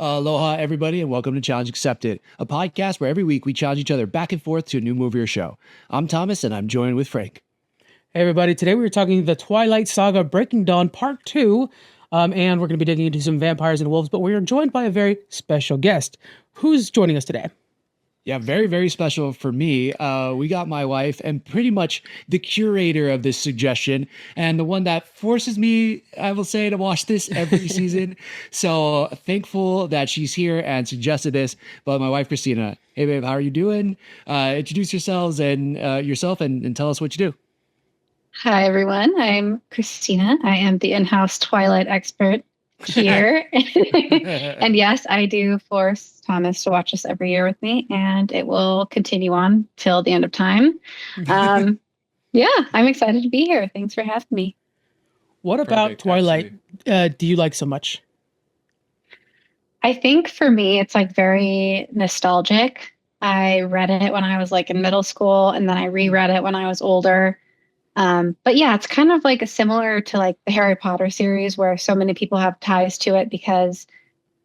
Aloha, everybody, and welcome to Challenge Accepted, a podcast where every week we challenge each other back and forth to a new movie or show. I'm Thomas, and I'm joined with Frank. Hey, everybody. Today we are talking the Twilight Saga Breaking Dawn Part 2, and we're going to be digging into some vampires and wolves, but we are joined by a very special guest. Who's joining us today? Yeah, very, very special for me. We got my wife and pretty much the curator of this suggestion and the one that forces me, I will say, to watch this every season. So thankful that she's here and suggested this. But my wife, Cristina, hey, babe, how are you doing? Introduce yourselves and yourself and tell us what you do. Hi, everyone. I'm Cristina. I am the in-house Twilight expert here. And yes, I do force Thomas to watch this every year with me, and it will continue on till the end of time. Yeah, I'm excited to be here. Thanks for having me. What about Twilight do you like so much? I think for me, it's like very nostalgic. I read it when I was like in middle school, and then I reread it when I was older. But yeah, it's kind of like similar to like the Harry Potter series where so many people have ties to it because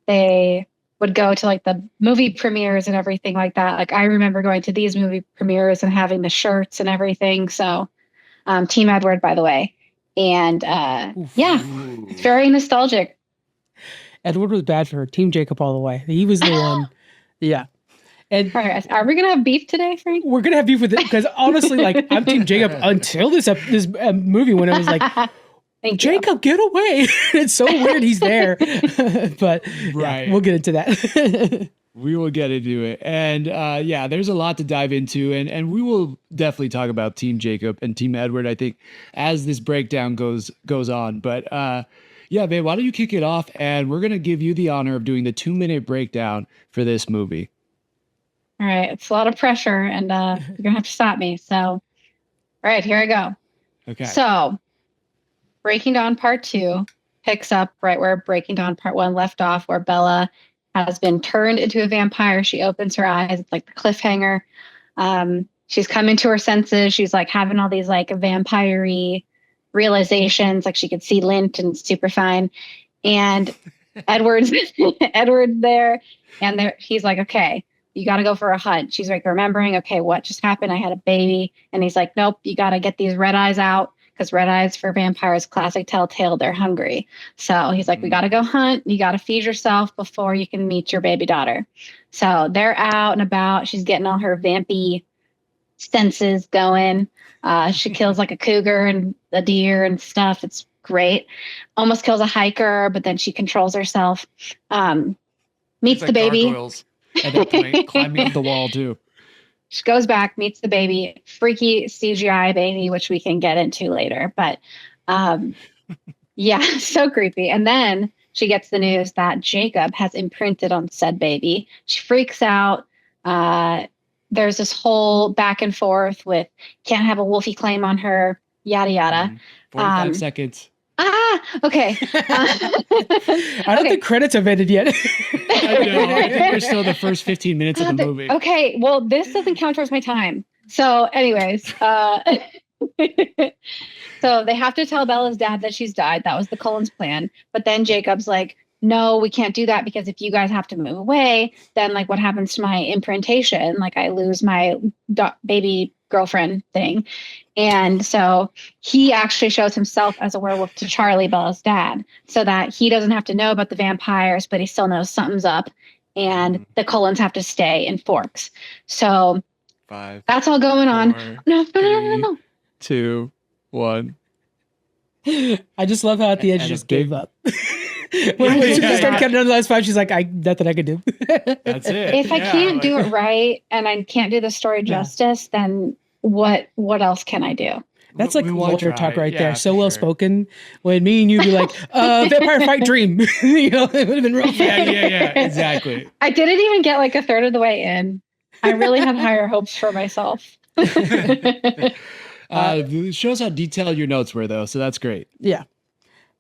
they would go to like the movie premieres and everything like that. Like I remember going to these movie premieres and having the shirts and everything. So, Team Edward, by the way. And, yeah, it's very nostalgic. Edward was bad for her. Team Jacob all the way. He was the one. Yeah. And all right, are we gonna have beef today, Frank? We're gonna have beef with it because honestly, like I'm Team Jacob until this movie when it was like, Jacob, get away! It's so weird he's there, but right, yeah, we'll get into that. We will get into it, and yeah, there's a lot to dive into, and we will definitely talk about Team Jacob and Team Edward. I think as this breakdown goes on, but yeah, babe, why don't you kick it off, and we're gonna give you the honor of doing the 2-minute breakdown for this movie. All right, it's a lot of pressure, and you're gonna have to stop me. So, all right, here I go. Okay. So, Breaking Dawn Part 2 picks up right where Breaking Dawn Part 1 left off, where Bella has been turned into a vampire. She opens her eyes. It's like the cliffhanger. She's coming to her senses. She's like having all these like vampire-y realizations. Like she could see lint and super fine. And Edward's there, and he's like, okay, you got to go for a hunt. She's like remembering, okay, what just happened? I had a baby. And he's like, nope, you got to get these red eyes out because red eyes for vampires, classic telltale, they're hungry. So he's like, we got to go hunt. You got to feed yourself before you can meet your baby daughter. So they're out and about. She's getting all her vampy senses going. She kills like a cougar and a deer and stuff. It's great. Almost kills a hiker, but then she controls herself. Meets the baby. Gargoyles. At that point, climbing up the wall too. She goes back, meets the baby, freaky CGI baby, which we can get into later. But yeah, so creepy. And then she gets the news that Jacob has imprinted on said baby. She freaks out. There's this whole back and forth with can't have a wolfie claim on her, yada, yada. 45 seconds. Okay. I don't think credits have ended yet. I know. I think we're still the first 15 minutes of the movie. Okay. Well, this doesn't count towards my time. So anyways, so they have to tell Bella's dad that she's died. That was the Cullens plan. But then Jacob's like, no, we can't do that because if you guys have to move away, then like what happens to my imprintation? Like I lose my baby girlfriend thing. And so he actually shows himself as a werewolf to Charlie, Bella's dad, so that he doesn't have to know about the vampires, but he still knows something's up. And the Cullens have to stay in Forks. So 5. That's all going on. 4, No. 2, 1. I just love how at the end she just gave up. When she started counting down the last 5, she's like, nothing I could do. That's it. If I can't do it right and I can't do the story justice, then what else can I do? That's like Volturi talk right there. So well spoken. When me and you be like, vampire fight dream. You know, it would have been real fun. Yeah, exactly. I didn't even get like a third of the way in. I really had higher hopes for myself. It shows how detailed your notes were, though, so that's great. Yeah.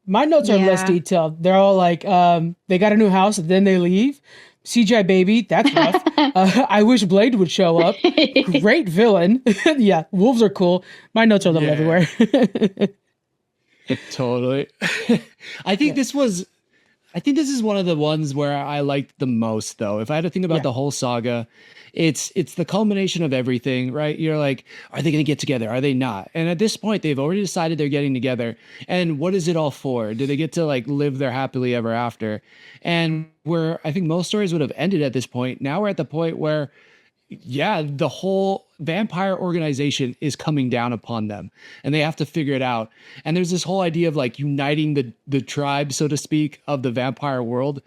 My notes are less detailed. They're all like, they got a new house, and then they leave. CGI baby, that's rough. I wish Blade would show up. Great villain. Yeah, wolves are cool. My notes are a little everywhere. Totally. I think this was I think this is one of the ones where I liked the most, though. If I had to think about Yeah. the whole saga, it's the culmination of everything, right? You're like, are they going to get together? Are they not? And at this point, they've already decided they're getting together. And what is it all for? Do they get to like live their happily ever after? And where I think most stories would have ended at this point, now we're at the point where yeah, the whole vampire organization is coming down upon them and they have to figure it out. And there's this whole idea of like uniting the tribe, so to speak, of the vampire world.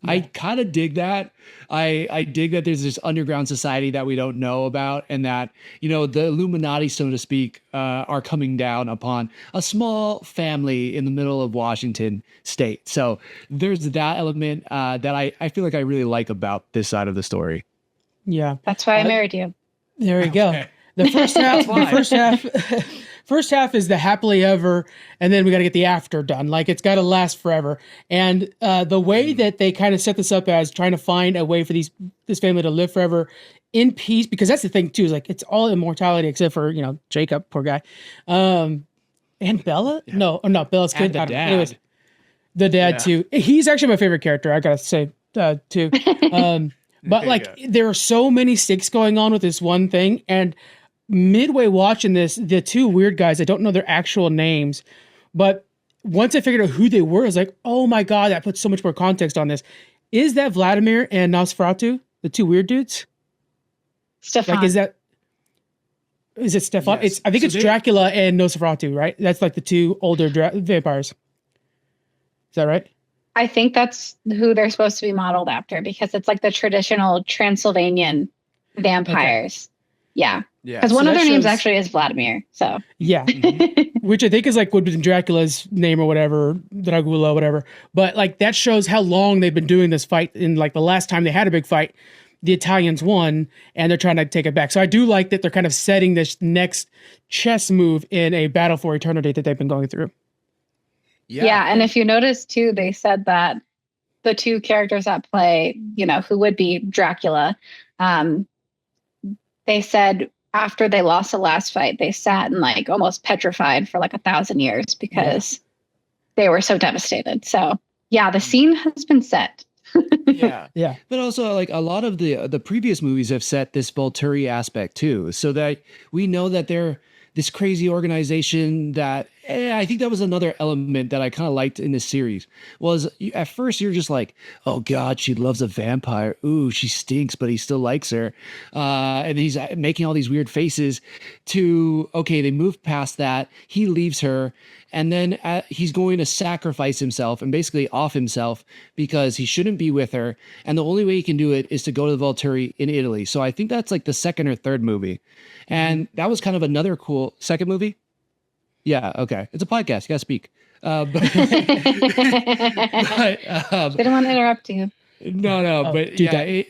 I kind of dig that. I dig that there's this underground society that we don't know about and that, you know, the Illuminati, so to speak, are coming down upon a small family in the middle of Washington state. So there's that element that I feel like I really like about this side of the story. Yeah. That's why I married you. There we go. The first half, first half is the happily ever, and then we got to get the after done. Like it's got to last forever. And the way that they kind of set this up as trying to find a way for this family to live forever in peace, because that's the thing too, is like it's all immortality except for, you know, Jacob, poor guy, and Bella. Yeah. No, Bella's kid. And the dad. Anyways, the dad too. He's actually my favorite character. I gotta say too. But like there are so many stakes going on with this one thing, and midway watching this, the two weird guys, I don't know their actual names, but once I figured out who they were, I was like, oh my God, that puts so much more context on this. Is that Vladimir and Nosferatu, the two weird dudes? Stefan. Like, is it Stefan? Yes. I think So it's Dracula and Nosferatu, right? That's like the two older vampires. Is that right? I think that's who they're supposed to be modeled after because it's like the traditional Transylvanian vampires. Okay. Yeah. Because one of their names actually is Vladimir. So yeah, which I think is like would be Dracula's name or whatever, Dracula, whatever. But like that shows how long they've been doing this fight. In like the last time they had a big fight, the Italians won, and they're trying to take it back. So I do like that they're kind of setting this next chess move in a battle for eternity that they've been going through. Yeah. And if you notice too, they said that the two characters that play, you know, who would be Dracula, they said after they lost the last fight, they sat and like almost petrified for like 1,000 years because they were so devastated. So yeah, the scene has been set. Yeah. But also like a lot of the previous movies have set this Volturi aspect too, so that we know that they're this crazy organization that I think that was another element that I kind of liked in this series was at first you're just like, oh God, she loves a vampire. Ooh, she stinks, but he still likes her. And he's making all these weird faces to, okay, they move past that. He leaves her. And then he's going to sacrifice himself and basically off himself because he shouldn't be with her. And the only way he can do it is to go to the Volturi in Italy. So I think that's like the second or third movie. And that was kind of another cool second movie. Yeah. Okay. It's a podcast. You got to speak. But Didn't want to interrupt you. No. But yeah.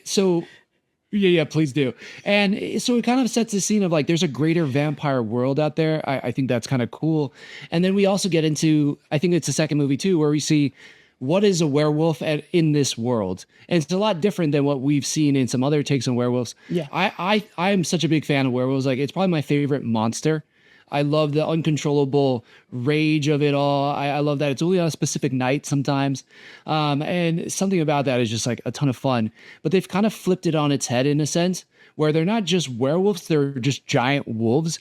Yeah, please do. And so it kind of sets the scene of like, there's a greater vampire world out there. I think that's kind of cool. And then we also get into, I think it's the second movie too, where we see what is a werewolf in this world. And it's a lot different than what we've seen in some other takes on werewolves. Yeah. I am such a big fan of werewolves. Like it's probably my favorite monster. I love the uncontrollable rage of it all. I love that it's only on a specific night sometimes. And something about that is just like a ton of fun. But they've kind of flipped it on its head in a sense where they're not just werewolves, they're just giant wolves.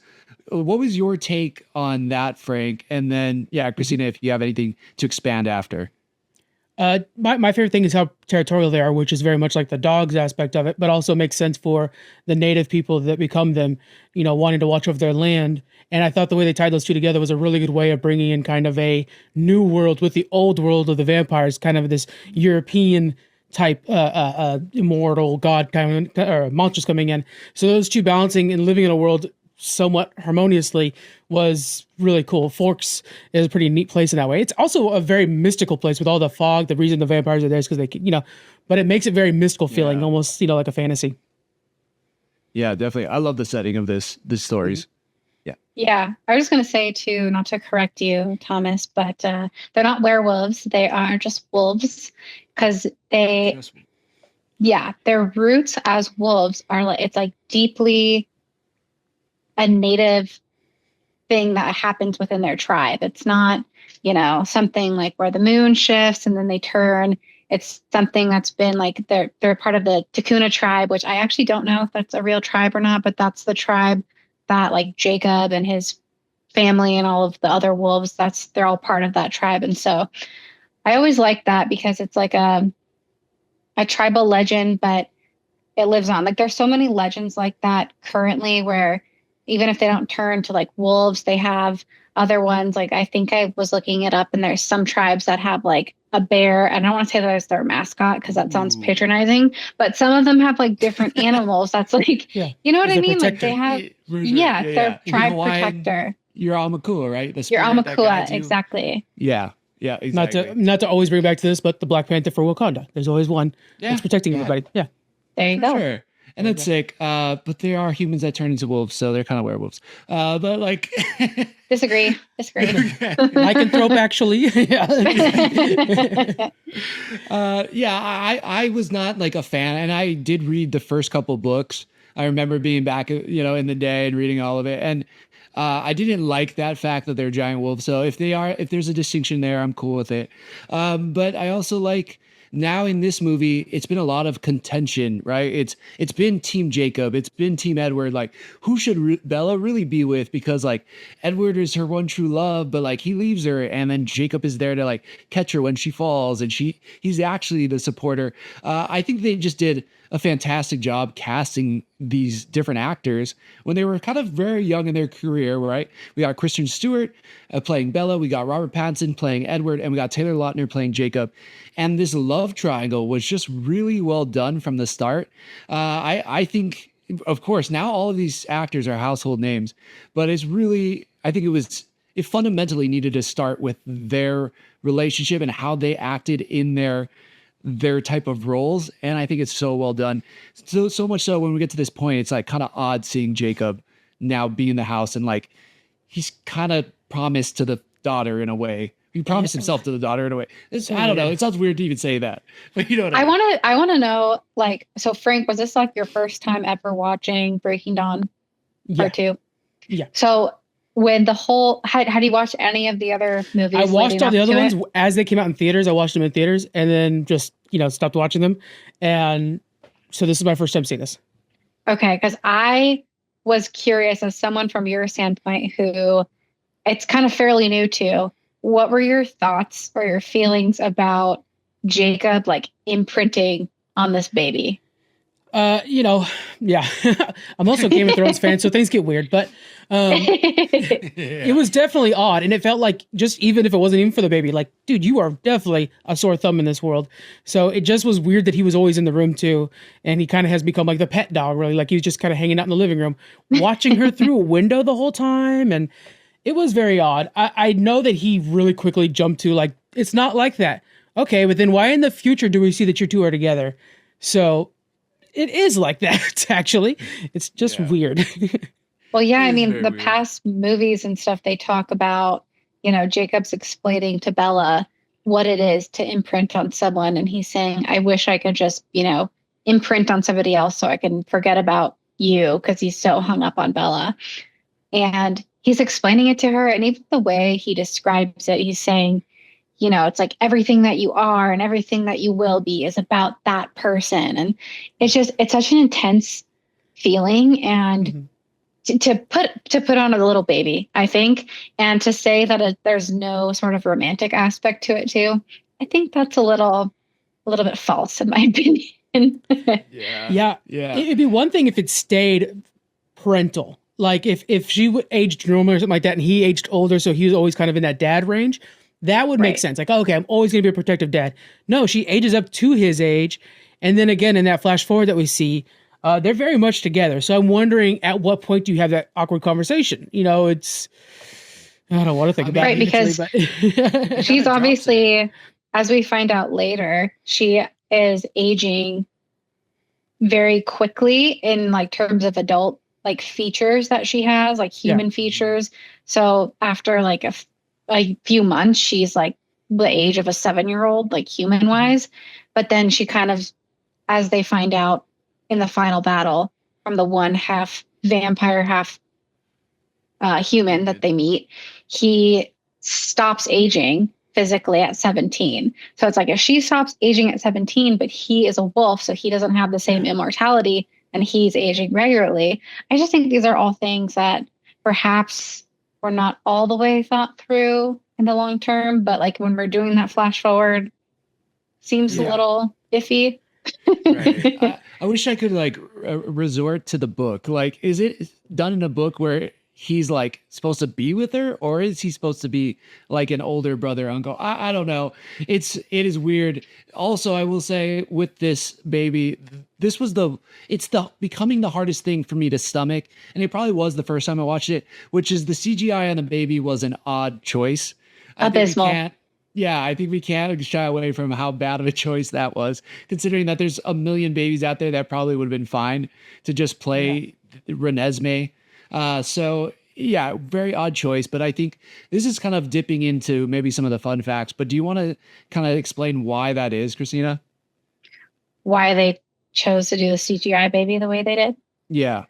What was your take on that, Frank? And then, yeah, Cristina, if you have anything to expand after. My favorite thing is how territorial they are, which is very much like the dogs aspect of it, but also makes sense for the native people that become them, you know, wanting to watch over their land. And I thought the way they tied those two together was a really good way of bringing in kind of a new world with the old world of the vampires, kind of this European type immortal god kind of or monsters coming in. So those two balancing and living in a world somewhat harmoniously was really cool. Forks is a pretty neat place in that way. It's also a very mystical place with all the fog. The reason the vampires are there is because they, you know, but it makes it very mystical feeling, almost, you know, like a fantasy. Yeah, definitely. I love the setting of these stories. Yeah. I was going to say too, not to correct you, Thomas, but they're not werewolves. They are just wolves because their roots as wolves are like, it's like deeply a native thing that happens within their tribe. It's not, something like where the moon shifts and then they turn. It's something that's been like they're part of the Takuna tribe, which I actually don't know if that's a real tribe or not, but that's the tribe that like Jacob and his family and all of the other wolves, they're all part of that tribe. And so I always like that because it's like a tribal legend, but it lives on. Like there's so many legends like that currently where even if they don't turn to like wolves, they have other ones. Like I think I was looking it up and there's some tribes that have like a bear. I don't want to say that as their mascot because that sounds patronizing, but some of them have like different animals. That's like, you know what I mean? Like they have, their tribe protector. Your Amakua, right? Your Amakua, exactly. Yeah. Yeah, exactly. Not to always bring back to this, but the Black Panther for Wakanda. There's always one that's protecting everybody. Yeah. There you go. Sure. And that's sick. But there are humans that turn into wolves, so they're kind of werewolves. But like Disagree. Lycanthrope, actually. I was not like a fan, and I did read the first couple books. I remember being back, in the day and reading all of it. And I didn't like that fact that they're giant wolves. So if there's a distinction there, I'm cool with it. But I also like now in this movie, it's been a lot of contention, right? It's been Team Jacob, it's been Team Edward. Like, who should Bella really be with? Because like Edward is her one true love, but like he leaves her, and then Jacob is there to like catch her when she falls, and he's actually the supporter. I think they just did a fantastic job casting these different actors when they were kind of very young in their career, right? We got Kristen Stewart playing Bella, we got Robert Pattinson playing Edward, and we got Taylor Lautner playing Jacob. And this love triangle was just really well done from the start. I think, of course, now all of these actors are household names, but I think it fundamentally needed to start with their relationship and how they acted in their type of roles. And I think it's so well done. So much so when we get to this point, it's like kind of odd seeing Jacob now be in the house and like he's kind of promised to the daughter in a way. He promised himself to the daughter in a way. I don't know. It sounds weird to even say that, but you know what I mean. I want to know, like, so Frank, was this like your first time ever watching Breaking Dawn Part 2? Yeah. So when had you watched any of the other movies? I watched all the other ones as they came out in theaters. I watched them in theaters and then just, stopped watching them. And so this is my first time seeing this. Okay. Because I was curious, as someone from your standpoint who it's kind of fairly new to, what were your thoughts or your feelings about Jacob like imprinting on this baby? Yeah. I'm also a Game of Thrones fan, so things get weird, but it was definitely odd. And it felt like, just even if it wasn't even for the baby, like, dude, you are definitely a sore thumb in this world. So it just was weird that he was always in the room too. And he kind of has become like the pet dog, really. Like he was just kind of hanging out in the living room, watching her through a window the whole time. And it was very odd. I know that he really quickly jumped to like, it's not like that. Okay, but then why in the future do we see that you two are together? So it is like that, actually. It's just weird. Well, yeah, I mean, the past movies and stuff, they talk about, Jacob's explaining to Bella what it is to imprint on someone. And he's saying, I wish I could just, imprint on somebody else so I can forget about you, because he's so hung up on Bella. And he's explaining it to her. And even the way he describes it, he's saying, it's like everything that you are and everything that you will be is about that person. And it's such an intense feeling. And to put on a little baby, I think, and to say that there's no sort of romantic aspect to it too, I think that's a little bit false in my opinion. Yeah. It'd be one thing if it stayed parental. Like if she aged normal or something like that and he aged older, so he was always kind of in that dad range, that would make sense. Like, okay, I'm always going to be a protective dad. No, she ages up to his age. And then again, in that flash forward that we see, they're very much together. So I'm wondering, at what point do you have that awkward conversation? I don't want to think about it. Right, because she's obviously, as we find out later, she is aging very quickly in like terms of adult like features that she has, like human features. So after like a few months, she's like the age of a 7-year-old, like human wise. But then she kind of, as they find out in the final battle, from the one half vampire, half human that they meet, he stops aging physically at 17. So it's like if she stops aging at 17, but he is a wolf, so he doesn't have the same immortality and he's aging regularly. I just think these are all things that perhaps were not all the way thought through in the long term, but like when we're doing that flash forward, seems a little iffy. Right. I wish I could like resort to the book. Like, is it done in a book where he's like supposed to be with her, or is he supposed to be like an older brother, uncle? I don't know. It is weird. Also, I will say with this baby, it's becoming the hardest thing for me to stomach, and it probably was the first time I watched it, which is the CGI on the baby was an odd choice. Abysmal. I think we can't shy away from how bad of a choice that was, considering that there's a million babies out there that probably would have been fine to just play Renesmee. So yeah, very odd choice, but I think this is kind of dipping into maybe some of the fun facts, but do you want to kind of explain why that is, Christina? Why they chose to do the CGI baby the way they did? Yeah.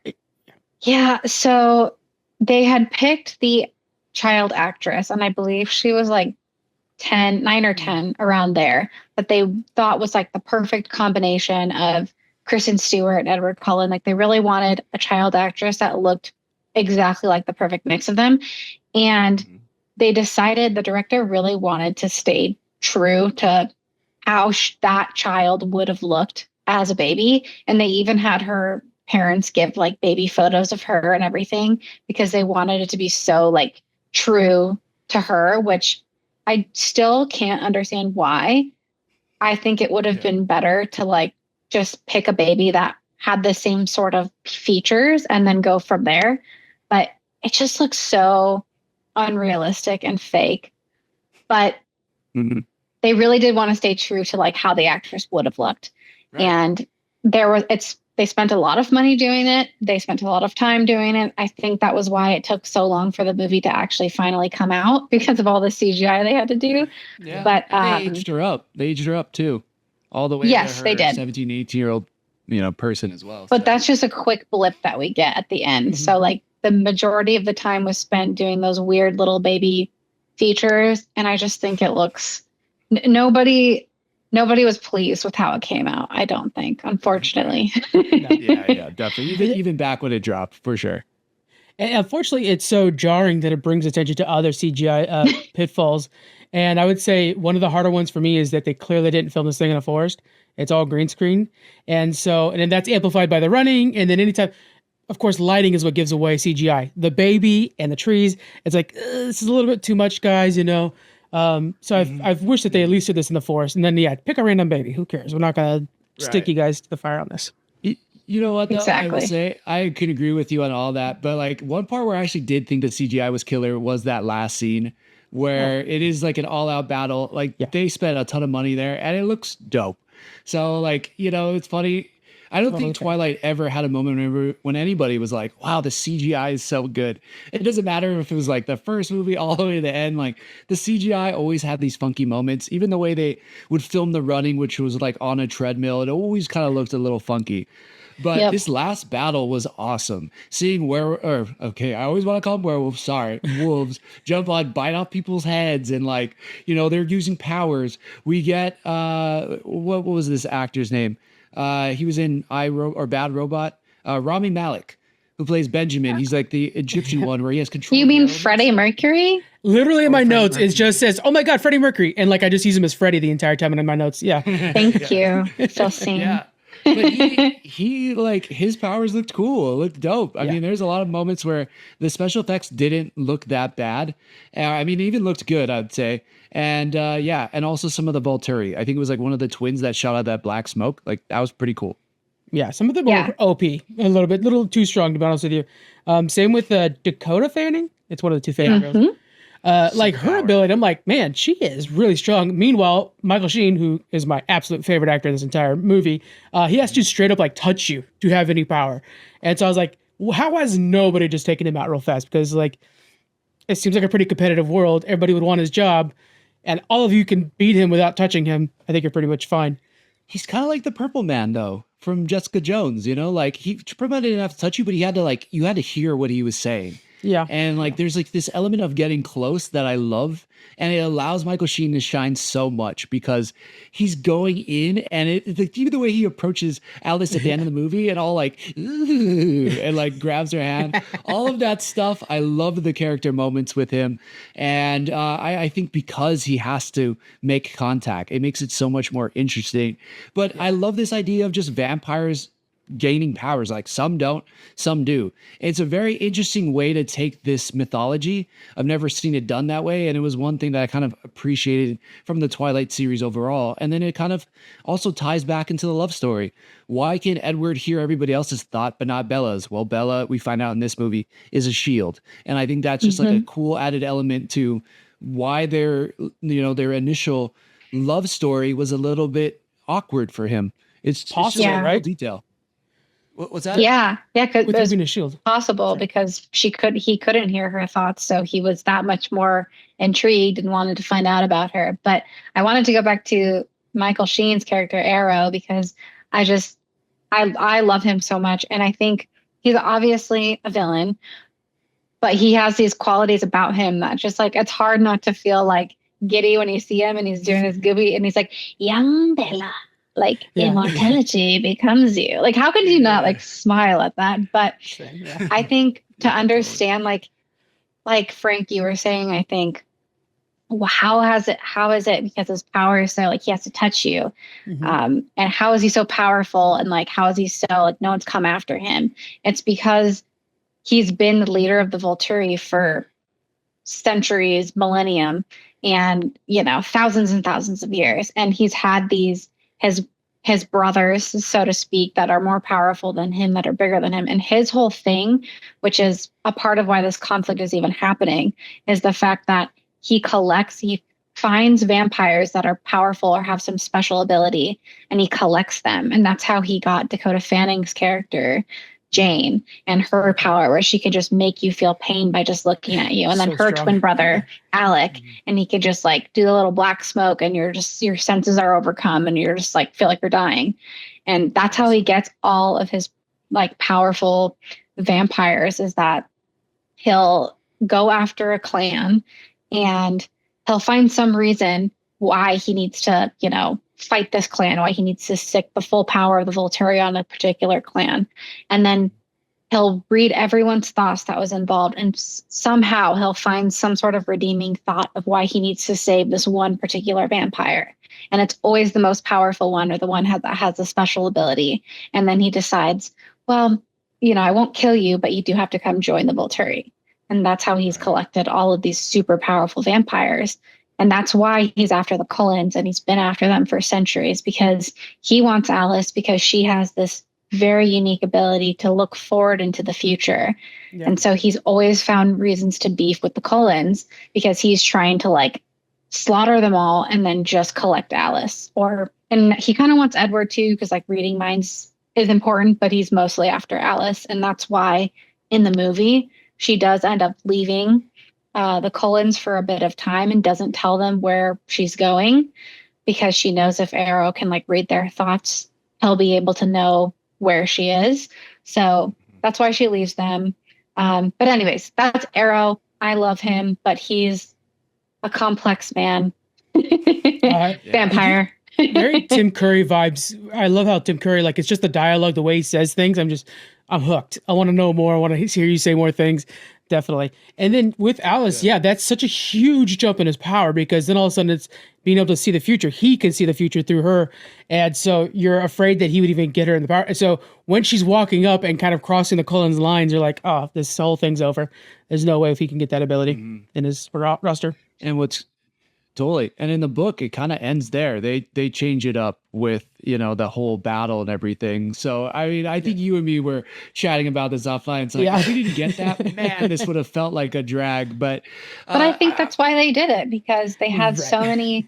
Yeah. So they had picked the child actress, and I believe she was like 9 or 10 around there, that they thought was like the perfect combination of Kristen Stewart and Edward Cullen. Like they really wanted a child actress that looked exactly like the perfect mix of them. And they decided the director really wanted to stay true to how that child would have looked as a baby. And they even had her parents give like baby photos of her and everything because they wanted it to be so like true to her, which I still can't understand why. I think it would have been better to like just pick a baby that had the same sort of features and then go from there. But it just looks so unrealistic and fake. But they really did want to stay true to like how the actress would have looked. Right. And they spent a lot of money doing it. They spent a lot of time doing it. I think that was why it took so long for the movie to actually finally come out, because of all the CGI they had to do. Yeah. But they aged her up. They aged her up too. All the way to her they did. 17, 18-year-old, person as well. But that's just a quick blip that we get at the end. So like the majority of the time was spent doing those weird little baby features. And I just think it looks, nobody was pleased with how it came out, I don't think, unfortunately. Yeah, definitely. Even back when it dropped, for sure. And unfortunately, it's so jarring that it brings attention to other CGI pitfalls. And I would say one of the harder ones for me is that they clearly didn't film this thing in a forest. It's all green screen. And then that's amplified by the running. And then anytime, of course, lighting is what gives away CGI. The baby and the trees, it's like, this is a little bit too much, guys, So I've wished that they at least did this in the forest, and then pick a random baby. Who cares? We're not gonna stick you guys to the fire on this. You know what? Though, exactly. I will say I can agree with you on all that, but like one part where I actually did think the CGI was killer was that last scene where it is like an all-out battle. Like they spent a ton of money there, and it looks dope. So like it's funny. I don't think Twilight ever had a moment when anybody was like, wow, the CGI is so good. It doesn't matter if it was like the first movie all the way to the end. Like the CGI always had these funky moments. Even the way they would film the running, which was like on a treadmill, it always kind of looked a little funky. But this last battle was awesome. Seeing I always want to call them werewolves. Sorry, wolves jump on, bite off people's heads, and like they're using powers. We get what was this actor's name? He was in Bad Robot. Rami Malek, who plays Benjamin. He's like the Egyptian one where he has control. You mean Freddie Mercury? Literally in my notes, it just says, "Oh my God, Freddie Mercury," and like I just use him as Freddie the entire time in my notes. Yeah. Thank you. So seen. Yeah. But he like his powers looked cool. It looked dope. I mean, there's a lot of moments where the special effects didn't look that bad. I mean, it even looked good, I'd say. And and also some of the Volturi. I think it was like one of the twins that shot out that black smoke. Like that was pretty cool. Yeah, some of them were OP a little too strong, to be honest with you. Same with Dakota Fanning. It's one of the two favorite girls. Like her ability, I'm like, man, she is really strong. Meanwhile, Michael Sheen, who is my absolute favorite actor in this entire movie, he has to straight up like touch you to have any power. And so I was like, well, how has nobody just taken him out real fast? Because like, it seems like a pretty competitive world. Everybody would want his job, and all of you can beat him without touching him. I think you're pretty much fine. He's kind of like the Purple Man though, from Jessica Jones. Like he pretty much didn't have to touch you, but he had to you had to hear what he was saying. Yeah. And like there's like this element of getting close that I love, and it allows Michael Sheen to shine so much because he's going in, and even the way he approaches Alice at the end of the movie and all like "Ooh," and like grabs her hand, all of that stuff. I love the character moments with him, and I think because he has to make contact, it makes it so much more interesting. But I love this idea of just vampires gaining powers. Like some don't, some do. It's a very interesting way to take this mythology. I've never seen it done that way, and it was one thing that I kind of appreciated from the Twilight series overall. And then it kind of also ties back into the love story. Why can Edward hear everybody else's thought but not Bella's? Well, Bella, we find out in this movie, is a shield, and I think that's just like a cool added element to why their initial love story was a little bit awkward for him. It's Possible, just a right? detail. What's that? Yeah, because With it was being a shield. possible because he couldn't hear her thoughts, so he was that much more intrigued and wanted to find out about her. But I wanted to go back to Michael Sheen's character Arrow because I love him so much, and I think he's obviously a villain, but he has these qualities about him that just like it's hard not to feel like giddy when you see him and he's doing his gooby and he's like, young Bella. Like immortality becomes you. Like, how could you not like smile at that? But I think to understand, like Frank, you were saying, I think, well, how is it? Because his power is so like he has to touch you, and how is he so powerful? And like, how is he so like no one's come after him? It's because he's been the leader of the Volturi for centuries, millennium, and thousands and thousands of years, and he's had these his brothers, so to speak, that are more powerful than him, that are bigger than him. And his whole thing, which is a part of why this conflict is even happening, is the fact that he finds vampires that are powerful or have some special ability, and he collects them. And that's how he got Dakota Fanning's character, Jane, and her power, where she could just make you feel pain by just looking at you. And then her twin brother, Alec, and he could just like do the little black smoke and your senses are overcome and you're just like feel like you're dying. And that's how he gets all of his like powerful vampires, is that he'll go after a clan and he'll find some reason why he needs to, fight this clan, why he needs to stick the full power of the Volturi on a particular clan. And then he'll read everyone's thoughts that was involved, and somehow he'll find some sort of redeeming thought of why he needs to save this one particular vampire. And it's always the most powerful one, or the one that has a special ability. And then he decides, well, I won't kill you, but you do have to come join the Volturi. And that's how he's collected all of these super powerful vampires. And that's why he's after the Cullens, and he's been after them for centuries, because he wants Alice because she has this very unique ability to look forward into the future. Yeah. And so he's always found reasons to beef with the Cullens because he's trying to like slaughter them all and then just collect Alice. And he kind of wants Edward too, because like reading minds is important, but he's mostly after Alice. And that's why in the movie, she does end up leaving the Cullens for a bit of time and doesn't tell them where she's going, because she knows if Arrow can like read their thoughts, he'll be able to know where she is. So that's why she leaves them. But anyways, that's Arrow. I love him, but he's a complex man. Vampire. Very Tim Curry vibes. I love how Tim Curry, like, it's just the dialogue, the way he says things. I'm hooked. I want to know more. I want to hear you say more things. Definitely. And then with Alice, that's such a huge jump in his power, because then all of a sudden it's being able to see the future. He can see the future through her. And so you're afraid that he would even get her in the power. So when she's walking up and kind of crossing the Cullens lines, you're like, oh, this whole thing's over. There's no way if he can get that ability in his roster. And what's totally, and in the book, it kind of ends there. They change it up with, the whole battle and everything. So, I mean, I think you and me were chatting about this offline. It's like, if we didn't get that, man, this would have felt like a drag. But I think that's why they did it, because they had so many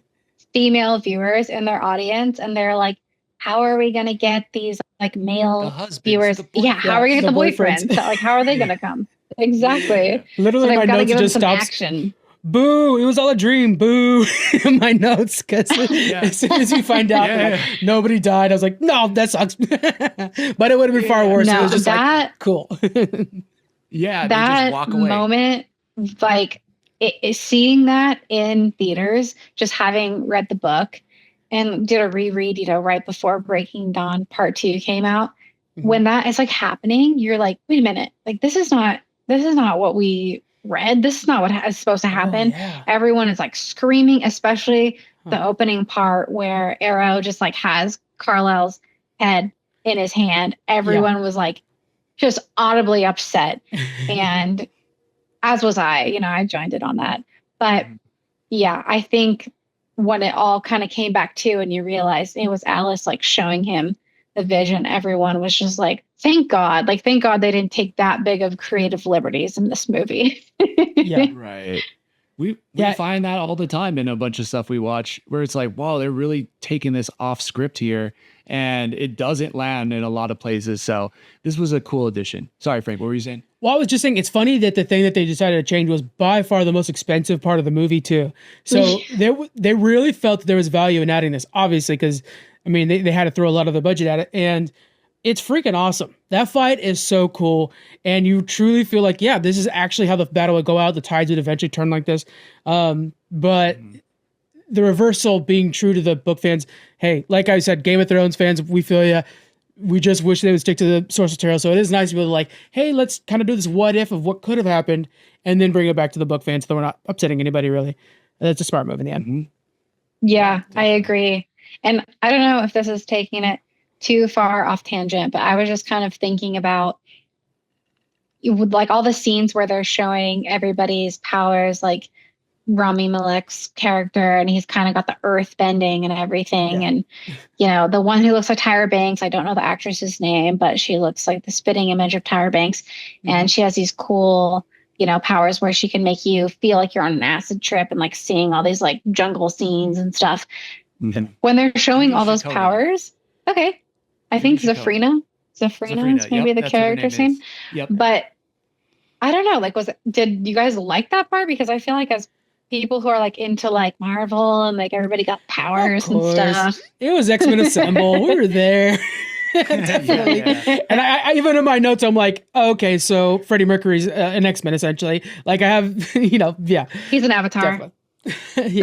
female viewers in their audience, and they're like, how are we going to get these like male viewers? How are we going to get the boyfriends? Like, how are they going to come? Exactly. Literally, so my notes just stops. Action. Boo, it was all a dream. Boo, in my notes, because as soon as you find out that nobody died, I was like, no, that sucks. But it would have been far worse. No, it was just like, cool. Yeah, they just That walk away. moment, like seeing that in theaters, just having read the book and did a reread, right before Breaking Dawn Part 2 came out. When that is like happening, you're like, wait a minute, like this is not what we read. This is not what is supposed to happen. Yeah. Everyone is like screaming, especially the opening part where Arrow just like has Carlisle's head in his hand. Everyone was like just audibly upset. And as was I, I joined it on that. But yeah, I think when it all kind of came back to and you realize it was Alice like showing him the vision, everyone was just like, thank God. Like, thank God they didn't take that big of creative liberties in this movie. Yeah. Right. We find that all the time in a bunch of stuff we watch where it's like, wow, they're really taking this off script here and it doesn't land in a lot of places. So this was a cool addition. Sorry, Frank, what were you saying? Well, I was just saying, it's funny that the thing that they decided to change was by far the most expensive part of the movie too. So they really felt that there was value in adding this, obviously, because I mean, they had to throw a lot of the budget at it, and it's freaking awesome. That fight is so cool, and you truly feel like, yeah, this is actually how the battle would go out. The tides would eventually turn like this. But the reversal being true to the book fans, hey, like I said, Game of Thrones fans, we feel ya. We just wish they would stick to the source material. So it is nice to be like, hey, let's kind of do this what if of what could have happened, and then bring it back to the book fans so we're not upsetting anybody, really. That's a smart move in the end. Yeah, I agree. And I don't know if this is taking it too far off tangent, but I was just kind of thinking about like all the scenes where they're showing everybody's powers, like Rami Malek's character, and he's kind of got the earth bending and everything. And, the one who looks like Tyra Banks, I don't know the actress's name, but she looks like the spitting image of Tyra Banks. And she has these cool, powers where she can make you feel like you're on an acid trip and like seeing all these like jungle scenes and stuff. When they're showing all those powers, okay, I think Zafrina is maybe the character's name. Yep. But I don't know, like, did you guys like that part? Because I feel like as people who are like into like Marvel and like everybody got powers and stuff. It was X-Men Assemble. We were there. Definitely. And I even in my notes, I'm like, oh, okay, so Freddie Mercury's an X-Men essentially. Like I have, He's an avatar. Earth He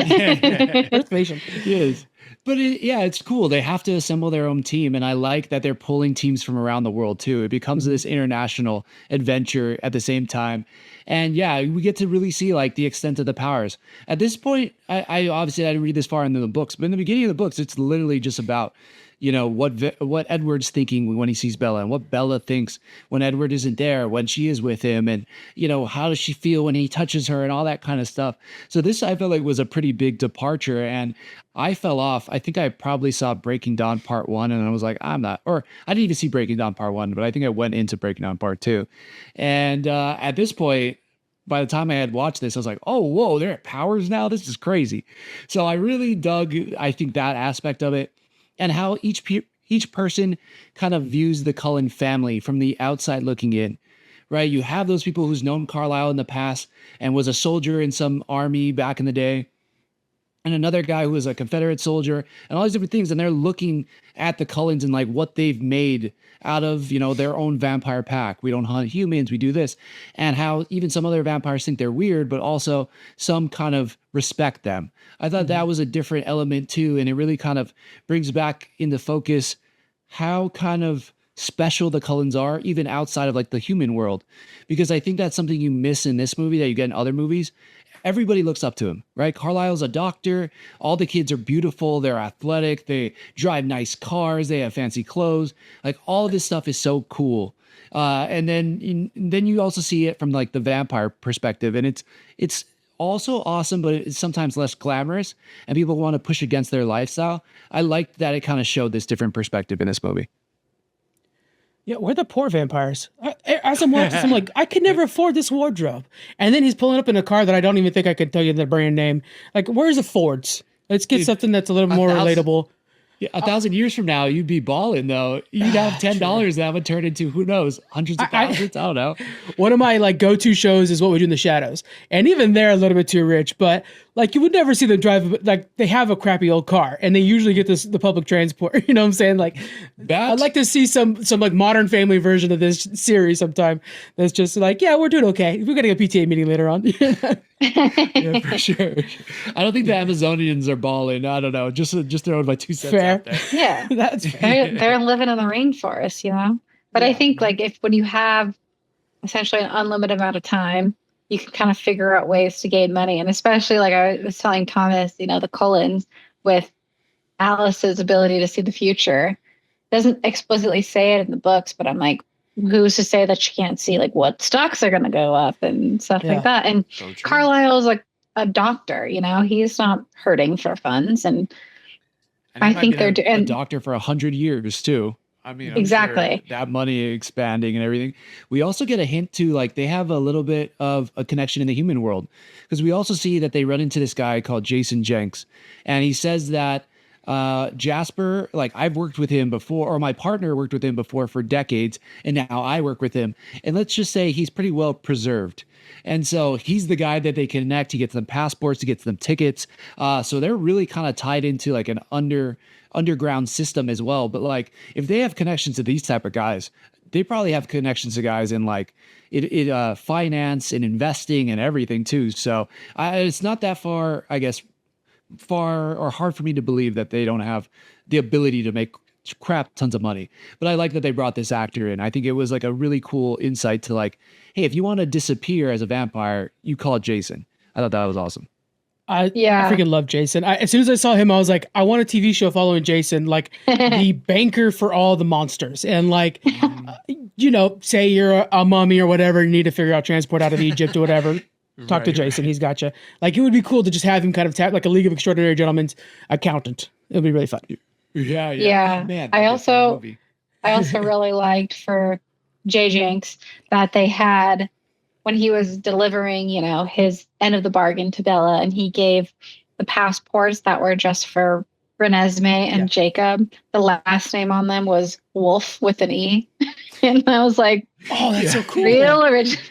is. But it's cool. They have to assemble their own team. And I like that they're pulling teams from around the world too. It becomes this international adventure at the same time. And we get to really see like the extent of the powers. At this point, I obviously I didn't read this far into the books, but in the beginning of the books, it's literally just about what Edward's thinking when he sees Bella, and what Bella thinks when Edward isn't there, when she is with him, and how does she feel when he touches her and all that kind of stuff. So this I felt like was a pretty big departure, and I fell off. I think I probably saw Breaking Dawn Part 1 and I was like, I didn't even see Breaking Dawn Part 1, but I think I went into Breaking Dawn Part 2. And at this point, by the time I had watched this, I was like, oh, whoa, there are powers now? This is crazy. So I really dug, I think, that aspect of it. And how each person kind of views the Cullen family from the outside looking in, right? You have those people who's known Carlisle in the past and was a soldier in some army back in the day, and another guy who was a Confederate soldier, and all these different things. And they're looking at the Cullens and like what they've made out of, their own vampire pack. We don't hunt humans, we do this. And how even some other vampires think they're weird, but also some kind of respect them. I thought that was a different element too. And it really kind of brings back into focus how kind of special the Cullens are, even outside of like the human world. Because I think that's something you miss in this movie that you get in other movies. Everybody looks up to him, right? Carlisle's a doctor. All the kids are beautiful. They're athletic. They drive nice cars. They have fancy clothes. Like all of this stuff is so cool. And then you also see it from like the vampire perspective, and it's also awesome, but it's sometimes less glamorous, and people want to push against their lifestyle. I liked that it kind of showed this different perspective in this movie. Yeah, we're the poor vampires. As I'm watching, I'm like, I could never afford this wardrobe. And then he's pulling up in a car that I don't even think I could tell you the brand name. Like, where's the Fords? Let's get something that's a little more relatable. Yeah, 1,000 years from now, you'd be balling though. You'd have $10 that would turn into who knows, hundreds of thousands. I don't know. One of my like go-to shows is What We Do in the Shadows, and even they're a little bit too rich. But like you would never see them drive. Like they have a crappy old car, and they usually get the public transport. You know what I'm saying? Like I'd like to see some like Modern Family version of this series sometime. That's just like, yeah, we're doing okay. We're getting a PTA meeting later on. Yeah, for sure. I don't think the Amazonians are balling. I don't know. Just throwing my 2 cents Fair. out there. Yeah. That's fair. They're living in the rainforest, you know? But I think like when you have essentially an unlimited amount of time, you can kind of figure out ways to gain money. And especially like I was telling Thomas, you know, the Cullens with Alice's ability to see the future. Doesn't explicitly say it in the books, but I'm like, who's to say that she can't see like what stocks are going to go up and stuff like that? And So true. Carlisle's like a doctor, you know, he's not hurting for funds. And And I he might think be they're a doing doctor for 100 years too. I mean, I'm Exactly. sure that money expanding and everything. We also get a hint to like they have a little bit of a connection in the human world because we also see that they run into this guy called Jason Jenks, and he says that Jasper, like I've worked with him before, or my partner worked with him before for decades, and now I work with him. And let's just say he's pretty well preserved. And so he's the guy that they connect. He gets them passports, he gets them tickets. So they're really kind of tied into like an underground system as well. But like if they have connections to these type of guys, they probably have connections to guys in like finance and investing and everything too. So it's not that far, I guess, far or hard for me to believe that they don't have the ability to make crap tons of money. But I like that they brought this actor in. I think it was like a really cool insight to like, hey, if you want to disappear as a vampire, you call Jason. I thought that was awesome. I Yeah. freaking love Jason. As soon as I saw him, I was like, I want a TV show following Jason, like the banker for all the monsters. And like, you know, say you're a mummy or whatever, you need to figure out transport out of Egypt or whatever. Talk to Jason. He's got you. Like, it would be cool to just have him kind of tap like a League of Extraordinary Gentlemen's accountant. It would be really fun. Yeah. Man, I that'd be a fun also movie. really liked for Jay Jenks that they had when he was delivering, you know, his end of the bargain to Bella, and he gave the passports that were just for Renesmee and Jacob. The last name on them was Wolf with an E. And I was like, oh, that's so cool. real original.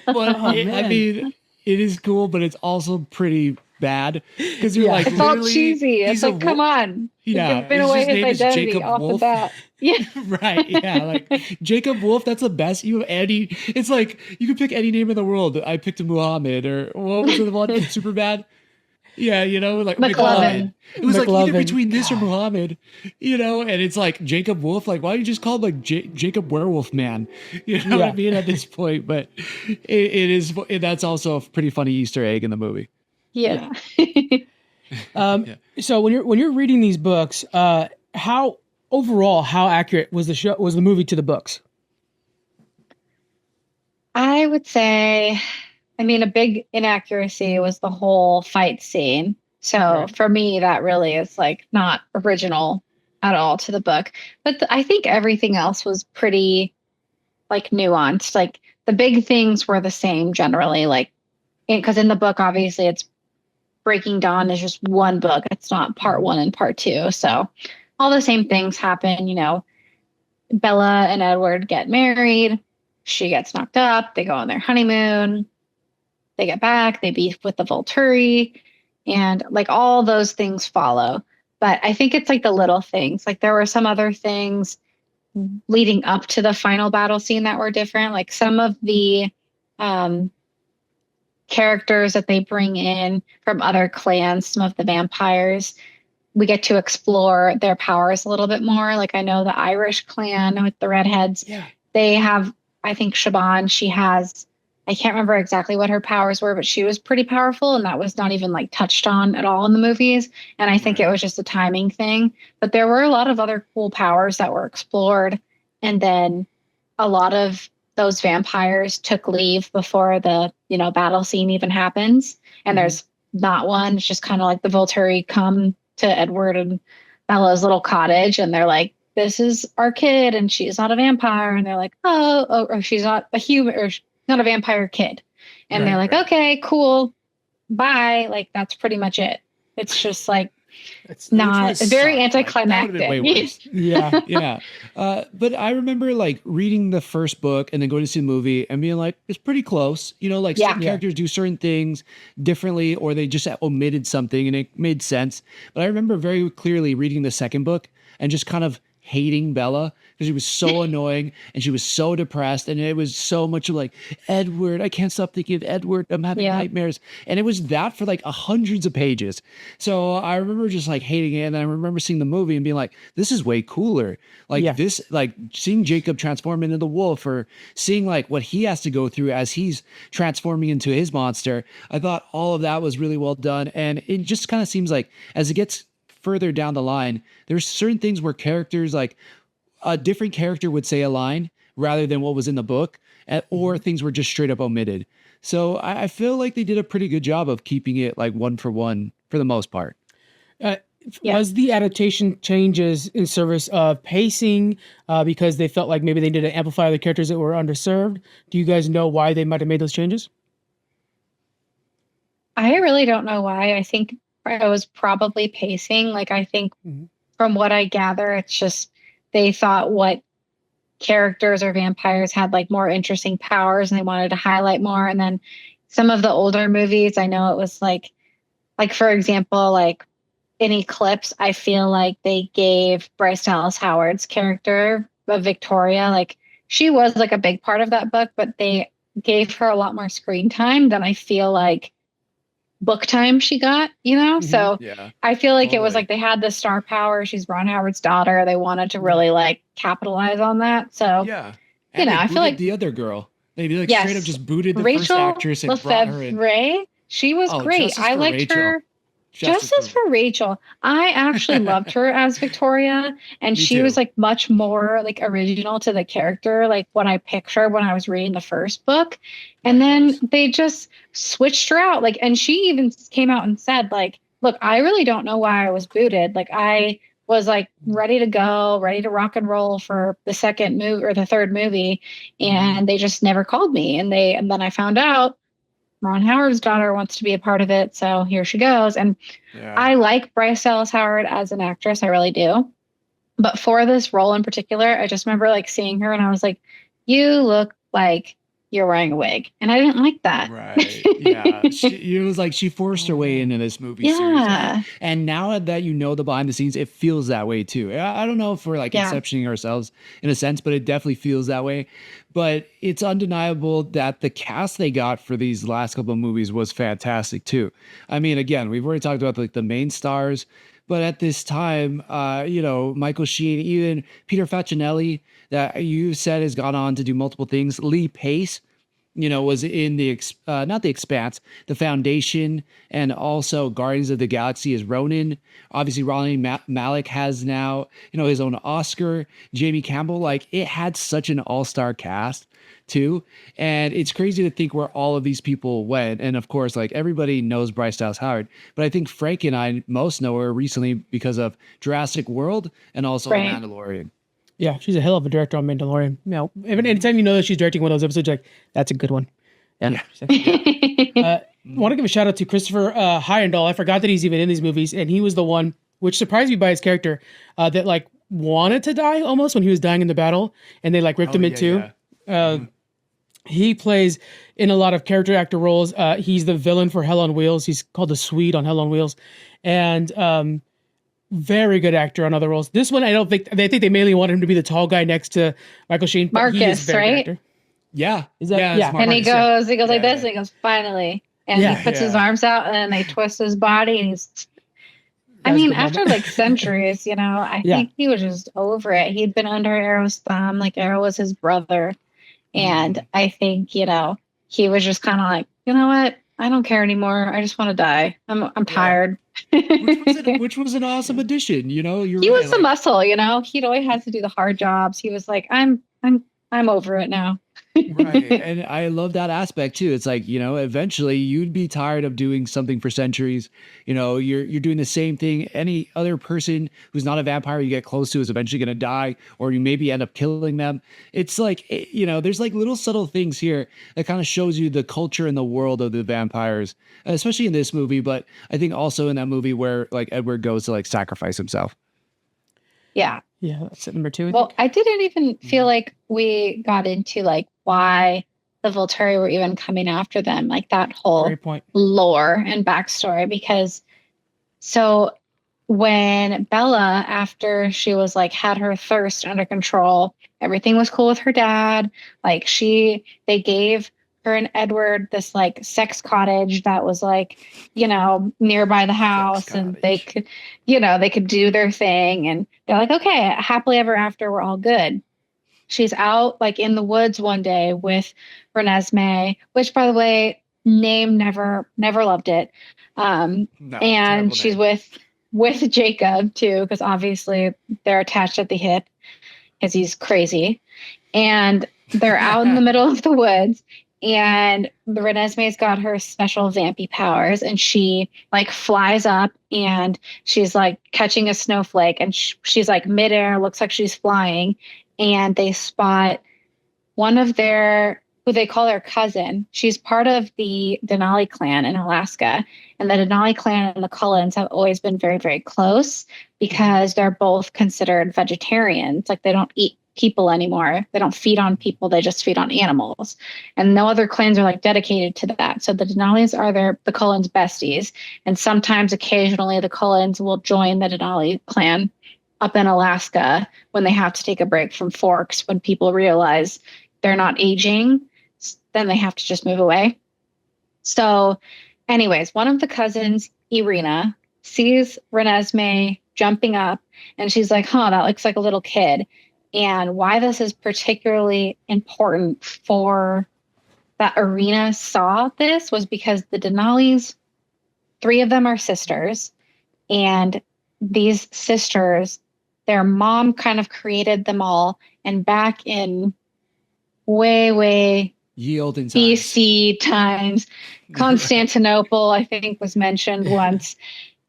Well, I man. mean, it is cool, but it's also pretty bad because you're like, It's all literally, cheesy. he's It's a like, come on. Yeah, You're giving his away name his is identity Jacob off Wolf. the bat. Yeah. Right, yeah, like Jacob Wolf, that's the best. You have any, it's like you could pick any name in the world. I picked a Muhammad, or what was the one from Superbad? Yeah, you know, like McLovin. It was like either McLovin. between this or Muhammad, you know, and it's like Jacob Wolf. Like, why don't you just call him like Jacob Werewolf Man? You know what I mean at this point? But that's also a pretty funny Easter egg in the movie. Yeah. So when you're reading these books, how accurate was the movie to the books? I would say, I mean, a big inaccuracy was the whole fight scene. So for me, that really is like not original at all to the book. But I think everything else was pretty like nuanced. Like the big things were the same generally. Like, because in the book, obviously, it's Breaking Dawn is just one book. It's not part one and part two. So all the same things happen. You know, Bella and Edward get married. She gets knocked up. They go on their honeymoon. They get back. They beef with the Volturi. And like all those things follow. But I think it's like the little things. Like there were some other things leading up to the final battle scene that were different. Like some of the characters that they bring in from other clans, some of the vampires, we get to explore their powers a little bit more. Like I know the Irish clan with the redheads, they have, I think Shaban, she has, I can't remember exactly what her powers were, but she was pretty powerful. And that was not even like touched on at all in the movies. And I think it was just a timing thing, but there were a lot of other cool powers that were explored. And then a lot of those vampires took leave before the, you know, battle scene even happens. And there's not one. It's just kind of like the Volturi come to Edward and Bella's little cottage. And they're like, this is our kid and she's not a vampire. And they're like, or she's not a human, or not a vampire kid. And they're like, okay, cool. Bye. Like, that's pretty much it. It's just like, It's not Which very sucked. Like, that would've been way anticlimactic. worse. yeah. Yeah. But I remember like reading the first book and then going to see the movie and being like, it's pretty close. You know, like Yeah. certain characters do certain things differently, or they just omitted something and it made sense. But I remember very clearly reading the second book and just kind of hating Bella because she was so annoying and she was so depressed. And it was so much like, Edward, I can't stop thinking of Edward. I'm having Yeah. nightmares. And it was that for like hundreds of pages. So I remember just like hating it. And then I remember seeing the movie and being like, this is way cooler. Like Yeah. this, like seeing Jacob transform into the wolf, or seeing like what he has to go through as he's transforming into his monster. I thought all of that was really well done. And it just kind of seems like as it gets further down the line, there's certain things where characters, like a different character would say a line rather than what was in the book, or things were just straight up omitted. So I feel like they did a pretty good job of keeping it like one for one for the most part. Yeah. Was the adaptation changes in service of pacing because they felt like maybe they needed to amplify the characters that were underserved? Do you guys know why they might have made those changes? I really don't know why. I think it was probably pacing. Like, I think from what I gather, it's just they thought what characters or vampires had like more interesting powers and they wanted to highlight more. And then some of the older movies, I know it was like for example, like in Eclipse, I feel like they gave Bryce Dallas Howard's character of Victoria, like she was like a big part of that book, but they gave her a lot more screen time than I feel like book time she got, you know? So Yeah. I feel like it was Totally. like they had the star power. She's Ron Howard's daughter. They wanted to really like capitalize on that. So Yeah. You And know, they I feel booted like- the other girl. They like Yes. straight up just booted the Rachel first actress and brought her in. Lefevre, she was Oh, great. justice I for liked Rachel. her. Justice for Rachel. I actually loved her as Victoria, and Me she too. was like much more like original to the character, like what I pictured when I was reading the first book. And then Likewise. they just switched her out. Like, and she even came out and said, like, look, I really don't know why I was booted. Like, I was like ready to go, ready to rock and roll for the second movie or the third movie, and they just never called me. And then I found out Ron Howard's daughter wants to be a part of it, so here she goes. And Yeah. I like Bryce Dallas Howard as an actress, I really do. But for this role in particular, I just remember like seeing her and I was like, you look like you're wearing a wig. And I didn't like that. Right. Yeah. It was like she forced her way into this movie series. Yeah. And now that you know the behind the scenes, it feels that way too. I don't know if we're like Yeah. exceptioning ourselves in a sense, but it definitely feels that way. But it's undeniable that the cast they got for these last couple of movies was fantastic too. I mean, again, we've already talked about like the main stars, but at this time, you know, Michael Sheen, even Peter Facinelli, that you said has gone on to do multiple things. Lee Pace, you know, was in the not the Expanse, the Foundation, and also Guardians of the Galaxy as Ronan. Obviously, Rami Malek has now, you know, his own Oscar. Jamie Campbell, like it had such an all-star cast too, and it's crazy to think where all of these people went. And of course, like everybody knows Bryce Dallas Howard, but I think Frank and I most know her recently because of Jurassic World and also Right. The Mandalorian. Yeah, she's a hell of a director on Mandalorian. You know, anytime you know that she's directing one of those episodes, you're like, that's a good one. Yeah. I want to give a shout out to Christopher Heyerdahl. I forgot that he's even in these movies, and he was the one, which surprised me by his character, that like wanted to die almost when he was dying in the battle, and they like ripped him in two. He plays in a lot of character actor roles. He's the villain for Hell on Wheels. He's called the Swede on Hell on Wheels, and very good actor on other roles. This one, I don't think they mainly wanted him to be the tall guy next to Michael Sheen. But he is Marcus, a very good right? actor. Yeah. Is that- it's yeah. And he Marcus, goes like Yeah, this, and he goes, finally. And Yeah. he puts his arms out and then they twist his body and he's I That was mean, the after moment. like centuries, you know, I Yeah. think he was just over it. He'd been under Arrow's thumb, like Arrow was his brother. And I think, you know, he was just kind of like, you know what? I don't care anymore. I just want to die. I'm tired. which was an awesome addition. You know, He was the muscle, you know. He'd always had to do the hard jobs. He was like, I'm I'm over it now. Right. And I love that aspect too. It's like, eventually you'd be tired of doing something for centuries. You're doing the same thing. Any other person who's not a vampire you get close to is eventually going to die, or you maybe end up killing them. It's like, there's like little subtle things here that kind of shows you the culture and the world of the vampires, especially in this movie, but I think also in that movie where like Edward goes to like sacrifice himself. Yeah. Yeah, that's number 2. Well, I didn't even feel like we got into like why the Volturi were even coming after them, like that whole Great point. lore and backstory. Because so when Bella, after she was like had her thirst under control, everything was cool with her dad. Like they gave her and Edward this like sex cottage that was like, nearby the house, and they could do their thing, and they're like, okay, happily ever after, we're all good. She's out like in the woods one day with Renesmee, which by the way, name never loved it. No, and she's name. with Jacob too, because obviously they're attached at the hip because he's crazy. And they're out in the middle of the woods, and the Renesmee's got her special vampy powers, and she like flies up and she's like catching a snowflake, and she's like midair, looks like she's flying, and they spot one of who they call their cousin. She's part of the Denali clan in Alaska, and the Denali clan and the Cullens have always been very, very close because they're both considered vegetarians. Like they don't eat people anymore. They don't feed on people. They just feed on animals. And no other clans are like dedicated to that. So the Denalis are the Cullens' besties. And sometimes, occasionally, the Cullens will join the Denali clan up in Alaska when they have to take a break from Forks, when people realize they're not aging, then they have to just move away. So anyways, one of the cousins, Irina, sees Renesmee jumping up, and she's like, that looks like a little kid. And why this is particularly important for that Irina saw this was because the Denalis, 3 of them are sisters, and these sisters, their mom kind of created them all. And back in way Ye olden times. BC times, Constantinople, I think, was mentioned once.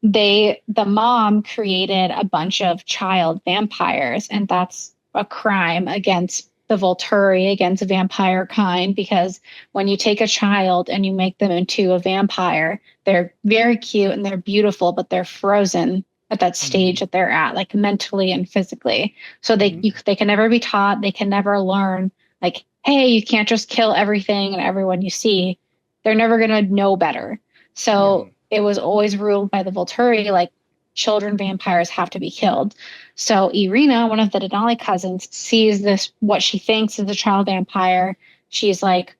The mom created a bunch of child vampires, and that's a crime against the Volturi, against vampire kind, because when you take a child and you make them into a vampire, they're very cute and they're beautiful, but they're frozen at that stage that they're at, like mentally and physically. So they can never be taught. They can never learn, like, hey, you can't just kill everything and everyone you see. They're never going to know better. So it was always ruled by the Volturi, like, children vampires have to be killed. So Irina, one of the Denali cousins, sees this, what she thinks is a child vampire. She's like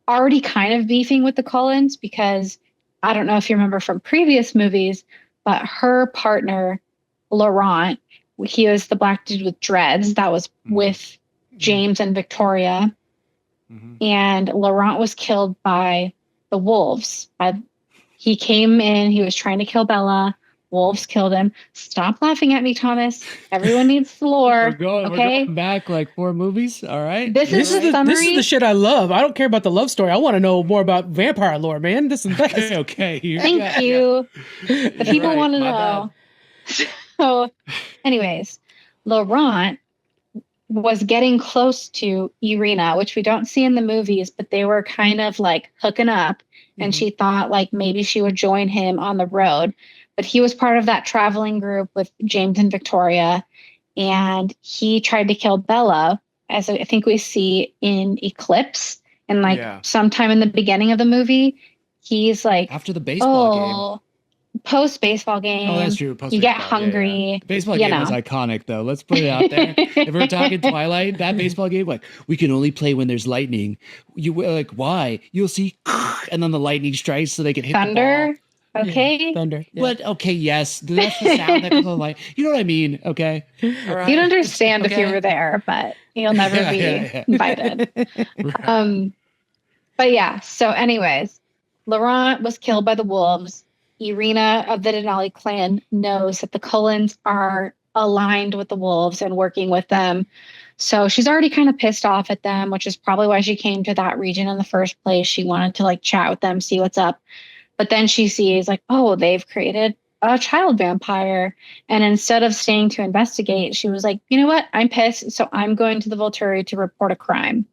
already kind of beefing with the Cullens, because I don't know if you remember from previous movies, but her partner, Laurent, he was the black dude with dreads that was with James and Victoria. And Laurent was killed by the wolves. He came in, he was trying to kill Bella. Wolves killed him. Stop laughing at me, Thomas. Everyone needs the lore. We're going back like 4 movies. All right. This is the shit I love. I don't care about the love story. I want to know more about vampire lore, man. This is best. Okay. Thank you. The people want to know. So, anyways, Laurent was getting close to Irina, which we don't see in the movies, but they were kind of like hooking up, and she thought like maybe she would join him on the road. But he was part of that traveling group with James and Victoria, and he tried to kill Bella, as I think we see in Eclipse. And like sometime in the beginning of the movie, he's like, after the baseball game, post baseball game. Oh, that's true. You get hungry. Yeah. The baseball game was iconic, though. Let's put it out there. If we're talking Twilight, that baseball game, like, we can only play when there's lightning. You like, why? You'll see, and then the lightning strikes so they can hit thunder. The ball. Okay. Thunder. Yeah. But okay, yes, that's the sound that comes on light. You know what I mean? Okay. All right. You'd understand if you were there, but you'll never be invited. Right. But yeah. So, anyways, Laurent was killed by the wolves. Irina of the Denali clan knows that the Cullens are aligned with the wolves and working with them. So she's already kind of pissed off at them, which is probably why she came to that region in the first place. She wanted to like chat with them, see what's up. But then she sees like, oh, they've created a child vampire. And instead of staying to investigate, she was like, you know what? I'm pissed. So I'm going to the Volturi to report a crime.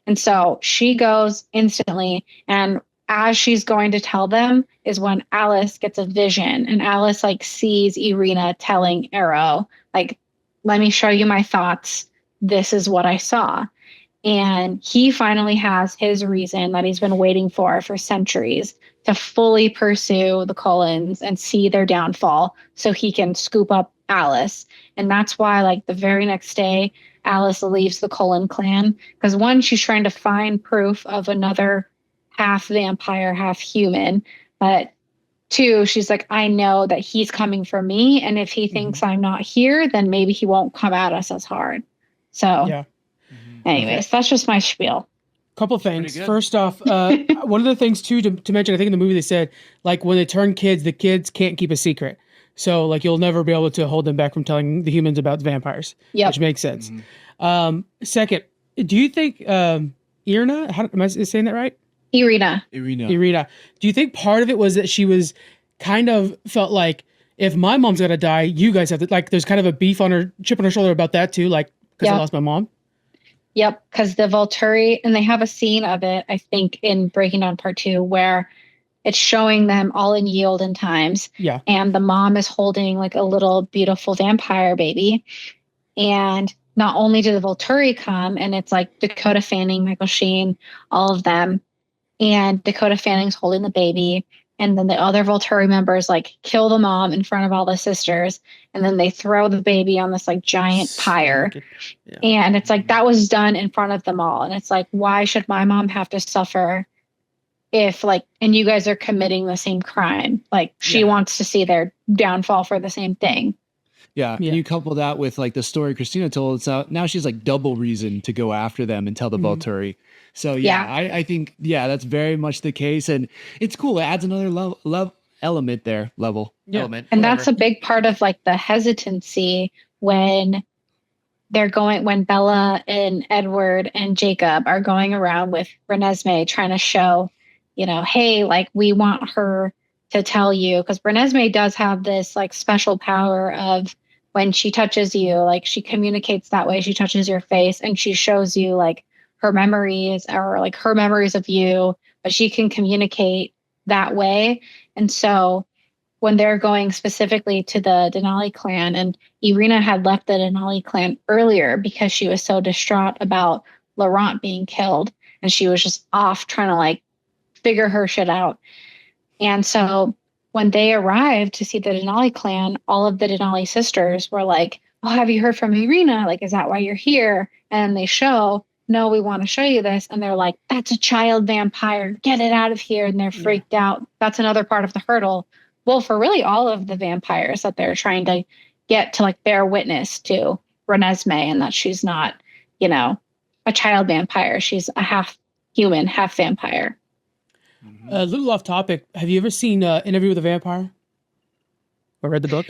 And so she goes instantly. And as she's going to tell them is when Alice gets a vision, and Alice like sees Irina telling Arrow, like, let me show you my thoughts. This is what I saw. And he finally has his reason that he's been waiting for centuries to fully pursue the Cullens and see their downfall so he can scoop up Alice. And that's why, like, the very next day, Alice leaves the Cullen clan. Because one, she's trying to find proof of another half vampire, half human. But two, she's like, I know that he's coming for me. And if he thinks I'm not here, then maybe he won't come at us as hard. So, Yeah. anyways, that's just my spiel. Couple things. First off, one of the things too to mention, I think in the movie they said, like, when they turn kids, the kids can't keep a secret. So like you'll never be able to hold them back from telling the humans about the vampires. Yep. Which makes sense. Second, do you think Irina, am I saying that right? Irina. Do you think part of it was that she was kind of felt like, if my mom's gonna die, you guys have to, like, there's kind of a beef on her, chip on her shoulder about that too, like, because I lost my mom? Yep, because the Volturi, and they have a scene of it, I think, in Breaking Dawn Part 2, where it's showing them all in ye olden times. Yeah. And the mom is holding like a little beautiful vampire baby. And not only do the Volturi come, and it's like Dakota Fanning, Michael Sheen, all of them. And Dakota Fanning's holding the baby. And then the other Volturi members like kill the mom in front of all the sisters. And then they throw the baby on this like giant pyre. Yeah. And it's like, that was done in front of them all. And it's like, why should my mom have to suffer if like, and you guys are committing the same crime? Like, she wants to see their downfall for the same thing. Yeah. And you couple that with like the story Cristina told, so now she's like double reason to go after them and tell the Volturi. So I think, that's very much the case. And it's cool. It adds another element there, element. And that's a big part of like the hesitancy when Bella and Edward and Jacob are going around with Renesmee trying to show, you know, hey, like, we want her to tell you, because Renesmee does have this like special power of when she touches you, like, she communicates that way. She touches your face and she shows you like her memories, or like her memories of you, but she can communicate that way. And so when they're going specifically to the Denali clan, and Irina had left the Denali clan earlier because she was so distraught about Laurent being killed, and she was just off trying to like figure her shit out. And so when they arrived to see the Denali clan, all of the Denali sisters were like, oh, have you heard from Irina? Like, is that why you're here? And they show, no, we want to show you this. And they're like, that's a child vampire. Get it out of here. And they're freaked out. That's another part of the hurdle. Well, for really all of the vampires that they're trying to get to like bear witness to Renesmee, and that she's not, you know, a child vampire. She's a half human, half vampire. A little off topic. Have you ever seen Interview with a Vampire? Or read the book?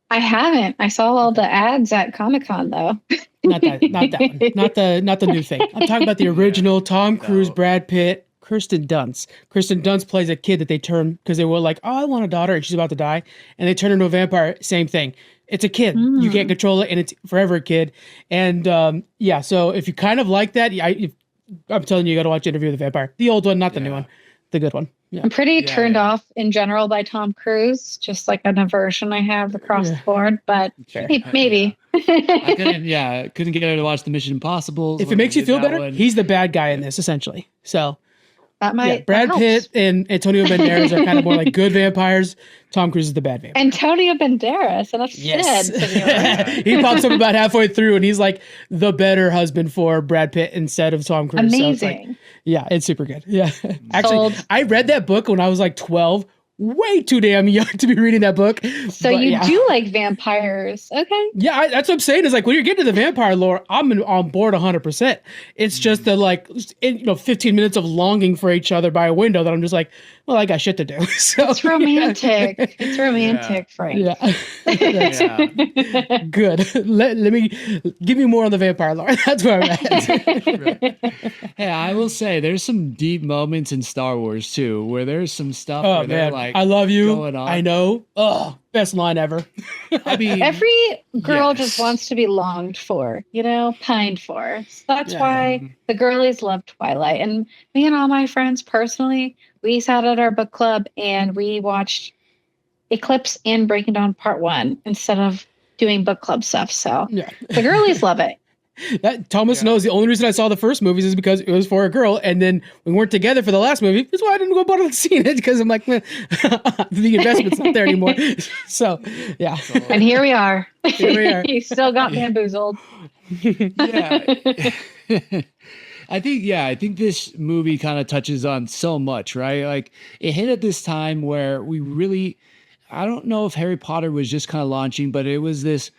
I haven't. I saw all the ads at Comic-Con though. Not that one. Not the new thing. I'm talking about the original Tom Cruise, Brad Pitt, Kirsten Dunst. Kirsten Dunst plays a kid that they turn, because they were like, oh, I want a daughter, and she's about to die. And they turn her into a vampire. Same thing. It's a kid. You can't control it, and it's forever a kid. And so if you kind of like that, I'm telling you, you got to watch Interview with a Vampire. The old one, not the new one. The good one. Yeah. I'm pretty turned off in general by Tom Cruise, just like an aversion I have across the board, but maybe. I couldn't get her to watch the Mission Impossible. If it makes you feel better, he's the bad guy in this, essentially. So that might Brad Pitt and Antonio Banderas are kind of more like good vampires. Tom Cruise is the bad vampire. Antonio Banderas, and that's he pops up about halfway through, and he's like the better husband for Brad Pitt instead of Tom Cruise. Amazing. So it's super good. Yeah. Actually, I read that book when I was like 12. Way too damn young to be reading that book. So you do like vampires. Okay. Yeah, that's what I'm saying. Is like, when you're getting to the vampire lore, I'm on board 100%. It's just the 15 minutes of longing for each other by a window that I'm just like, well, I got shit to do. So It's romantic. It's romantic, Frank. yeah. Yeah. Good. Let me give me more on the vampire lore. That's where I'm at. Hey, I will say there's some deep moments in Star Wars too, where there's some stuff Oh where they're man, like, I love you. going on. I know. Oh, best line ever. I mean, Every girl yes. just wants to be longed for, pined for. So that's Yeah. why the girlies love Twilight. And me and all my friends personally, we sat at our book club and we watched Eclipse and Breaking Dawn Part 1 instead of doing book club stuff. So Yeah. the girlies love it. That Thomas Yeah. knows the only reason I saw the first movies is because it was for a girl, and then we weren't together for the last movie. That's why I didn't go bother seeing it, because I'm like, man, the investment's not there anymore. So, yeah. And here we are. Here we are. You still got bamboozled. Yeah. I think this movie kind of touches on so much, right? Like it hit at this time where we really, I don't know if Harry Potter was just kind of launching, but it was this,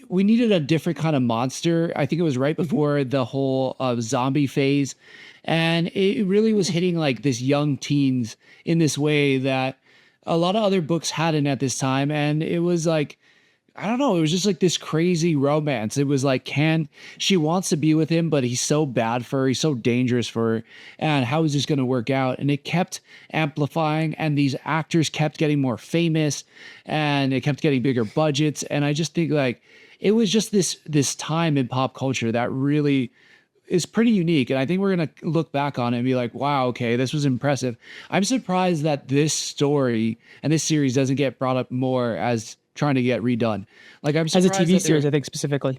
we needed a different kind of monster. I think it was right before the whole zombie phase. And it really was hitting like this young teens in this way that a lot of other books hadn't at this time. And it was like, I don't know. It was just like this crazy romance. It was like, she wants to be with him, but he's so bad for her. He's so dangerous for her. And how is this going to work out? And it kept amplifying, and these actors kept getting more famous, and it kept getting bigger budgets. And I just think like it was just this time in pop culture that really is pretty unique. And I think we're going to look back on it and be like, wow, okay, this was impressive. I'm surprised that this story and this series doesn't get brought up more as trying to get redone. Like I'm As a surprised TV that series, I think specifically.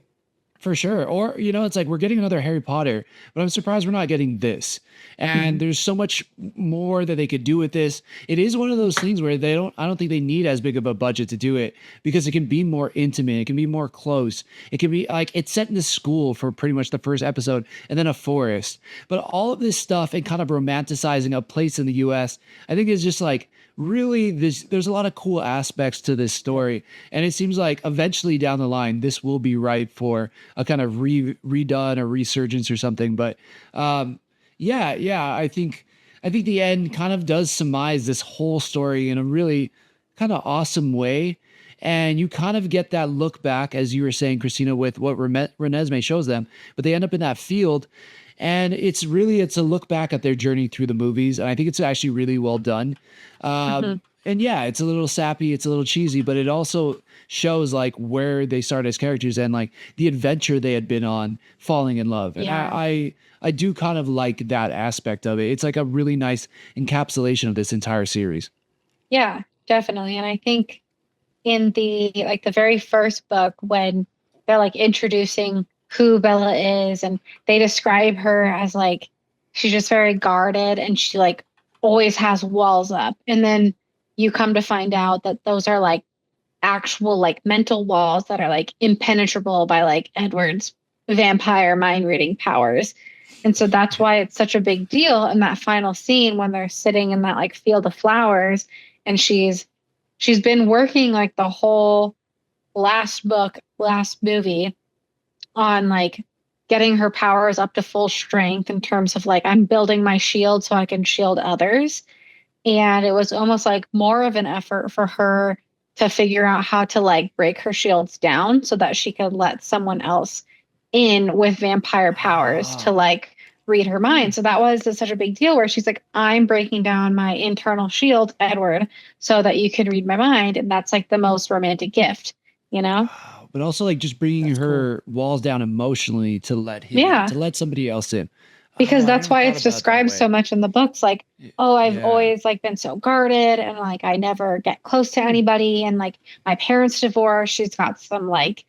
for sure. Or, it's like we're getting another Harry Potter, but I'm surprised we're not getting this. And there's so much more that they could do with this. It is one of those things where I don't think they need as big of a budget to do it, because it can be more intimate. It can be more close. It can be like it's set in the school for pretty much the first episode, and then a forest. But all of this stuff and kind of romanticizing a place in the US, I think is just like, really there's a lot of cool aspects to this story, and it seems like eventually down the line this will be ripe for a kind of redone or resurgence or something. But I think the end kind of does surmise this whole story in a really kind of awesome way. And you kind of get that look back, as you were saying, Christina, with what Renesmee shows them, but they end up in that field. And it's a look back at their journey through the movies. And I think it's actually really well done. And yeah, it's a little sappy, it's a little cheesy, but it also shows like where they started as characters and like the adventure they had been on falling in love. And Yeah. I do kind of like that aspect of it. It's like a really nice encapsulation of this entire series. Yeah, definitely. And I think in the very first book, when they're like introducing who Bella is, and they describe her as like she's just very guarded, and she like always has walls up. And then you come to find out that those are like actual like mental walls that are like impenetrable by like Edward's vampire mind reading powers. And so that's why it's such a big deal in that final scene when they're sitting in that like field of flowers, and she's been working like the whole last movie on like getting her powers up to full strength in terms of like, I'm building my shield so I can shield others. And it was almost like more of an effort for her to figure out how to like break her shields down so that she could let someone else in with vampire powers to like read her mind. So that was such a big deal, where she's like, I'm breaking down my internal shield, Edward, so that you can read my mind. And that's like the most romantic gift, But also like just bringing her walls down emotionally to let him in, to let somebody else in. Because I that's never why thought it's about it that described way. so much in the books. Like, oh, I've Yeah. always like been so guarded, and like I never get close to anybody. And like my parents divorced. She's got some like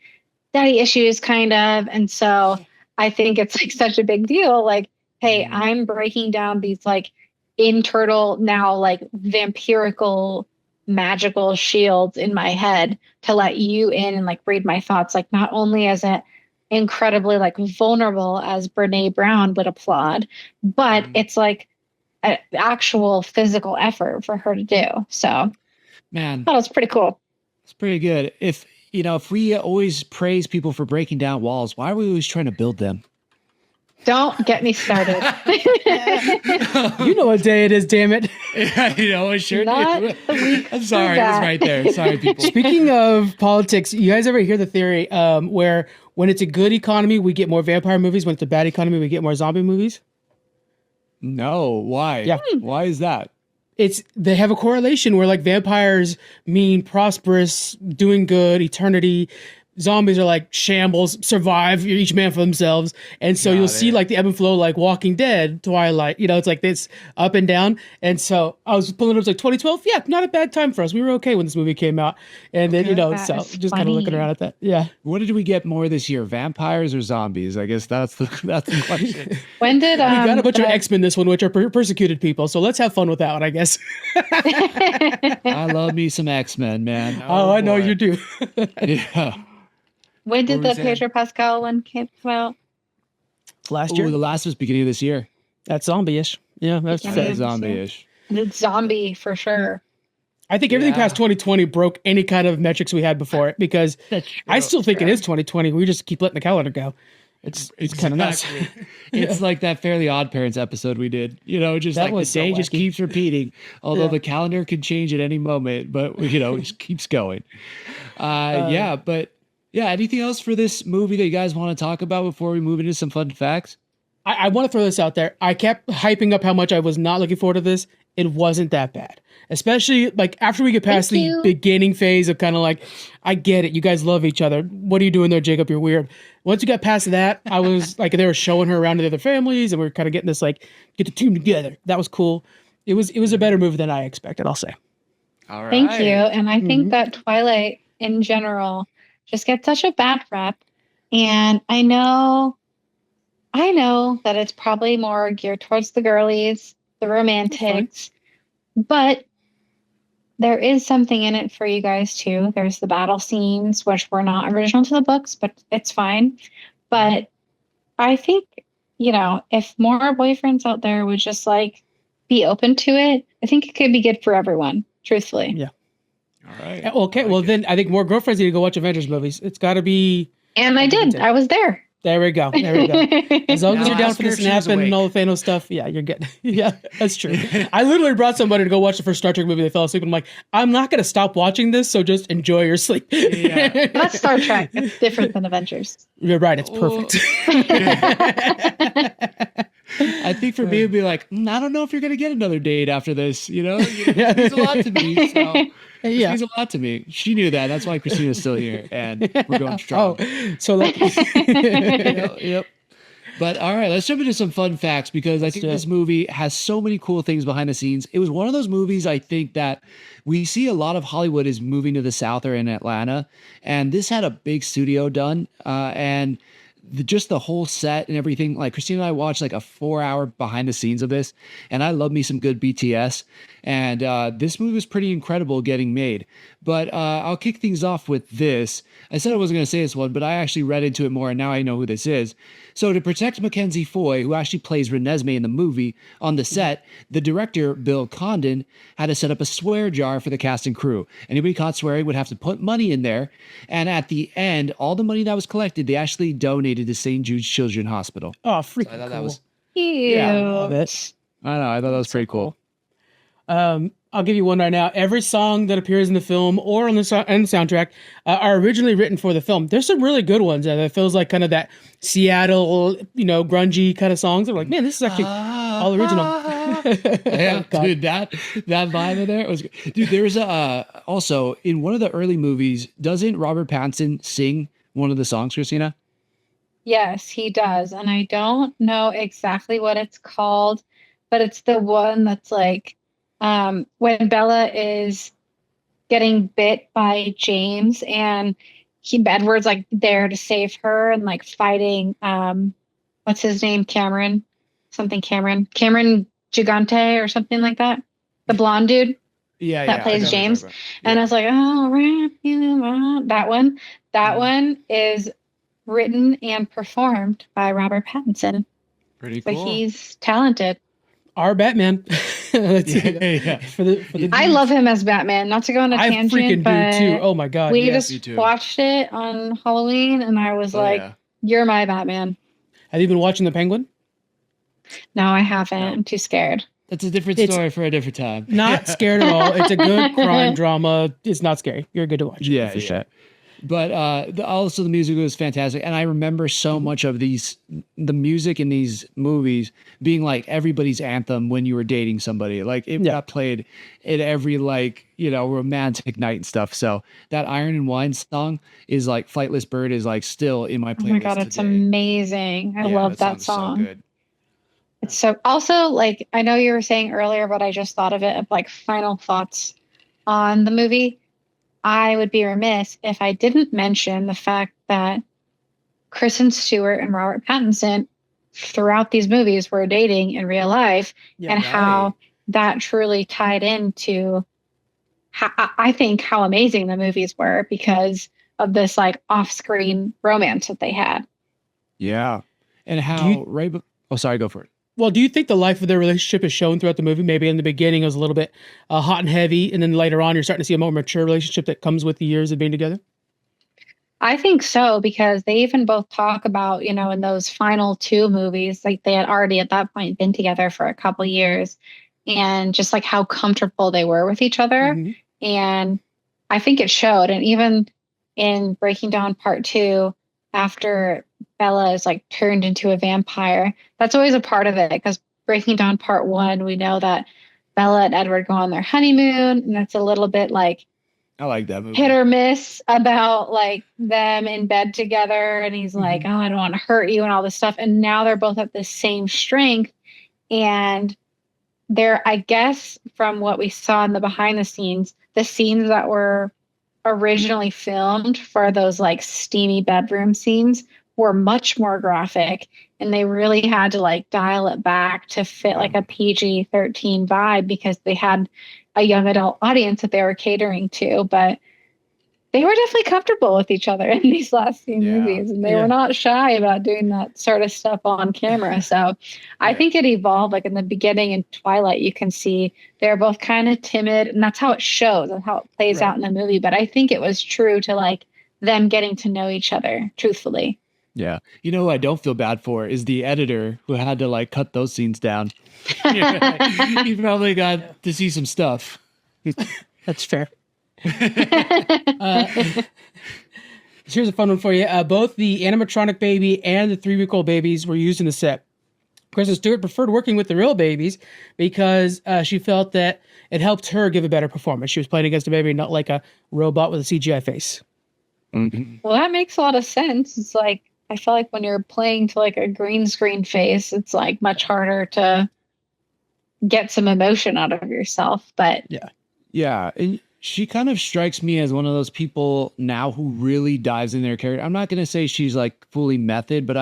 daddy issues kind of. And so I think it's like such a big deal. Like, hey, I'm breaking down these like internal now like vampirical magical shields in my head to let you in and like read my thoughts. Like, not only is it incredibly like vulnerable, as Brene Brown would applaud, but it's like an actual physical effort for her to do. So Man, I thought it was pretty cool. it's pretty good. If we always praise people for breaking down walls, why are we always trying to build them? Don't get me started. You know what day it is, damn it. Yeah, I sure Not do. the week I'm sorry, for it was that. right there. Sorry, people. Speaking of politics, you guys ever hear the theory where when it's a good economy, we get more vampire movies. When it's a bad economy, we get more zombie movies? No, why? Yeah. Why is that? They have a correlation where like vampires mean prosperous, doing good, eternity. Zombies are like shambles, survive, each man for themselves. And so you'll see like the ebb and flow, like Walking Dead, Twilight, it's like this up and down. And so I was pulling up, it's like 2012. Yeah, not a bad time for us. We were okay when this movie came out. And then, That so is just kind of looking funny. around at that. Yeah. What did we get more this year, vampires or zombies? I guess that's the question. When did We got a bunch of the- X-Men this one, which are persecuted people. So let's have fun with that one, I guess. I love me some X-Men, man. Oh, I know boy. you do. Yeah. when did What the was that? Pedro Pascal one came out? Last Ooh, year. the last was beginning of this year. That's zombie-ish. Yeah, that's Yeah. fair. Yeah. Zombie-ish. It's zombie for sure. I think everything Yeah. past 2020 broke any kind of metrics we had before it because I still think it is 2020. We just keep letting the calendar go. It's kind of nuts. Exactly. It's like that Fairly Odd Parents episode we did. Just That like was the day so just wacky. keeps repeating, although Yeah. the calendar could change at any moment. But it just keeps going. Yeah, but yeah. Anything else for this movie that you guys want to talk about before we move into some fun facts? I want to throw this out there. I kept hyping up how much I was not looking forward to this. It wasn't that bad. Especially like after we get past Thank the you. beginning phase of kind of like, I get it. You guys love each other. What are you doing there, Jacob? You're weird. Once you got past that, I was like, they were showing her around to the other families and we are kind of getting this like, get the team together. That was cool. It was a better movie than I expected, I'll say. All right. Thank you. And I Mhm. think that Twilight in general just gets such a bad rep. And I know that it's probably more geared towards the girlies, the romantics, but there is something in it for you guys too. There's the battle scenes, which were not original to the books, but it's fine. But I think, if more boyfriends out there would just like be open to it, I think it could be good for everyone, truthfully. Yeah. All right. Okay, well then I think more girlfriends need to go watch Avengers movies. It's got to be. And I did. I was there. There we go. There we go. As long as Now you're down ask for her the if she snap was and awake. all the Thanos stuff, yeah, you're good. Yeah, that's true. I literally brought somebody to go watch the first Star Trek movie. They fell asleep, and I'm like, I'm not going to stop watching this, so just enjoy your sleep. Yeah. That's Star Trek. It's different than Avengers. You're right. It's perfect. I think for me, it'd be like, I don't know if you're going to get another date after this. It means a lot to me. So it Yeah. means a lot to me. She knew that. That's why Christina's still here. And we're going strong. Oh, so like, Yep. But all right, let's jump into some fun facts because I think do it. this movie has so many cool things behind the scenes. It was one of those movies I think that we see a lot of Hollywood is moving to the South or in Atlanta, and this had a big studio done, and just the whole set and everything. Like Christina and I watched like a 4-hour behind the scenes of this, and I love me some good BTS. And this movie was pretty incredible getting made. But I'll kick things off with this. I said I wasn't going to say this one, but I actually read into it more, and now I know who this is. So to protect Mackenzie Foy, who actually plays Renesmee in the movie, on the set, the director, Bill Condon, had to set up a swear jar for the cast and crew. Anybody caught swearing would have to put money in there. And at the end, all the money that was collected, they actually donated to St. Jude's Children's Hospital. oh, freaking I thought cool. that was, Cute. Love it. I don't know, I thought that was pretty cool. I'll give you one right now. Every song that appears in the film or on the soundtrack are originally written for the film. There's some really good ones that it feels like kind of that Seattle, grungy kind of songs. I'm like, man, this is actually all original. Yeah, God. dude, that vibe in there it was good. Dude, there was also in one of the early movies, doesn't Robert Pattinson sing one of the songs, Christina? Yes, he does. And I don't know exactly what it's called, but it's the one that's like when Bella is getting bit by James and Edward's like there to save her and like fighting what's his name? Cameron Gigante or something like that. The blonde dude. Yeah, That I plays know what you're James. talking about. And I Yeah. was like, oh, wrap you around. That one. That one is written and performed by Robert Pattinson. Pretty But cool. he's talented. Our Batman. Let's see. Yeah. For the I love him as Batman. Not to go on a I tangent, freaking but do too. Oh my god. we yeah. me just too. watched it on Halloween, and I was Oh, like, yeah. "You're my Batman." Have you been watching The Penguin? No, I haven't. No. I'm too scared. That's a different It's story for a different time. Not scared at all. It's a good crime drama. It's not scary. You're good to watch. Yeah, for sure. But also the music was fantastic, and I remember so much of the music in these movies being like everybody's anthem when you were dating somebody. Like it got played at every romantic night and stuff. So that Iron and Wine song is like Flightless Bird is like still in my playlist. Oh my God, it's today. amazing. I love that song. So good. It's so also like I know you were saying earlier, but I just thought of it of like final thoughts on the movie. I would be remiss if I didn't mention the fact that Kristen Stewart and Robert Pattinson throughout these movies were dating in real life, and how that truly tied into I think how amazing the movies were because of this like off-screen romance that they had. Yeah. And how sorry, go for it. Well, do you think the life of their relationship is shown throughout the movie? Maybe in the beginning it was a little bit hot and heavy, and then later on you're starting to see a more mature relationship that comes with the years of being together? I think so, because they even both talk about, in those final two movies, like they had already at that point been together for a couple years, and just like how comfortable they were with each other. Mm-hmm. And I think it showed. And even in Breaking Dawn Part 2, after Bella is like turned into a vampire, that's always a part of it, because Breaking Dawn Part 1, we know that Bella and Edward go on their honeymoon, and that's a little bit like I like that movie. hit or miss about like them in bed together, and he's like, oh, I don't want to hurt you and all this stuff. And now they're both at the same strength, and they're, I guess, from what we saw in the behind the scenes that were originally filmed for those like steamy bedroom scenes were much more graphic, and they really had to like dial it back to fit like a PG-13 vibe, because they had a young adult audience that they were catering to. But they were definitely comfortable with each other in these last few movies, and they were not shy about doing that sort of stuff on camera. So I think it evolved. Like in the beginning in Twilight, you can see they're both kind of timid, and that's how it shows and how it plays out in the movie. But I think it was true to like them getting to know each other, truthfully. Yeah. You know who I don't feel bad for is the editor who had to like cut those scenes down. He probably got to see some stuff. That's fair. Here's a fun one for you. Both the animatronic baby and the 3-week-old babies were used in the set. Kristen Stewart preferred working with the real babies because she felt that it helped her give a better performance. She was playing against a baby, not like a robot with a CGI face. Mm-hmm. Well, that makes a lot of sense. It's like, I feel like when you're playing to like a green screen face, it's like much harder to get some emotion out of yourself. But yeah. And she kind of strikes me as one of those people now who really dives in their character. I'm not going to say she's like fully method, but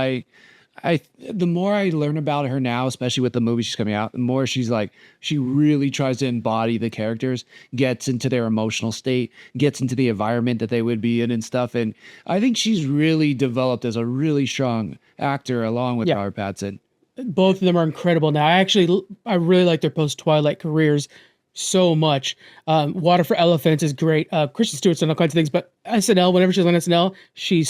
the more I learn about her now, especially with the movie she's coming out, the more she's like, she really tries to embody the characters, gets into their emotional state, gets into the environment that they would be in and stuff. And I think she's really developed as a really strong actor along with Robert Pattinson. Both of them are incredible now. I really like their post-Twilight careers so much. Water for Elephants is great. Kristen Stewart's done all kinds of things, but SNL, whenever she's on SNL, she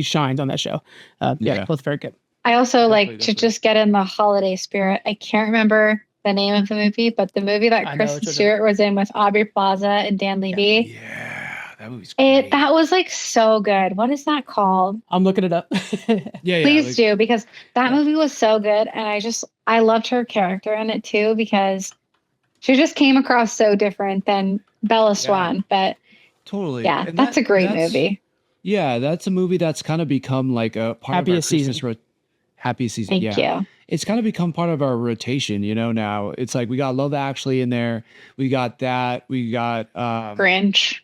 shines on that show. Both very good. I also like to just get in the holiday spirit. I can't remember the name of the movie, but the movie that Kristen Stewart was in with Aubrey Plaza and Dan Levy. Yeah, that movie's great. That was like so good. What is that called? I'm looking it up. Please do, because that movie was so good, and I loved her character in it too, because she just came across so different than Bella Swan. But totally, that's a great movie. Yeah, that's a movie that's kind of become like a part of our Christmas Happy Season. Thank you. It's kind of become part of our rotation, now. It's like we got Love Actually in there. We got that. We got Grinch.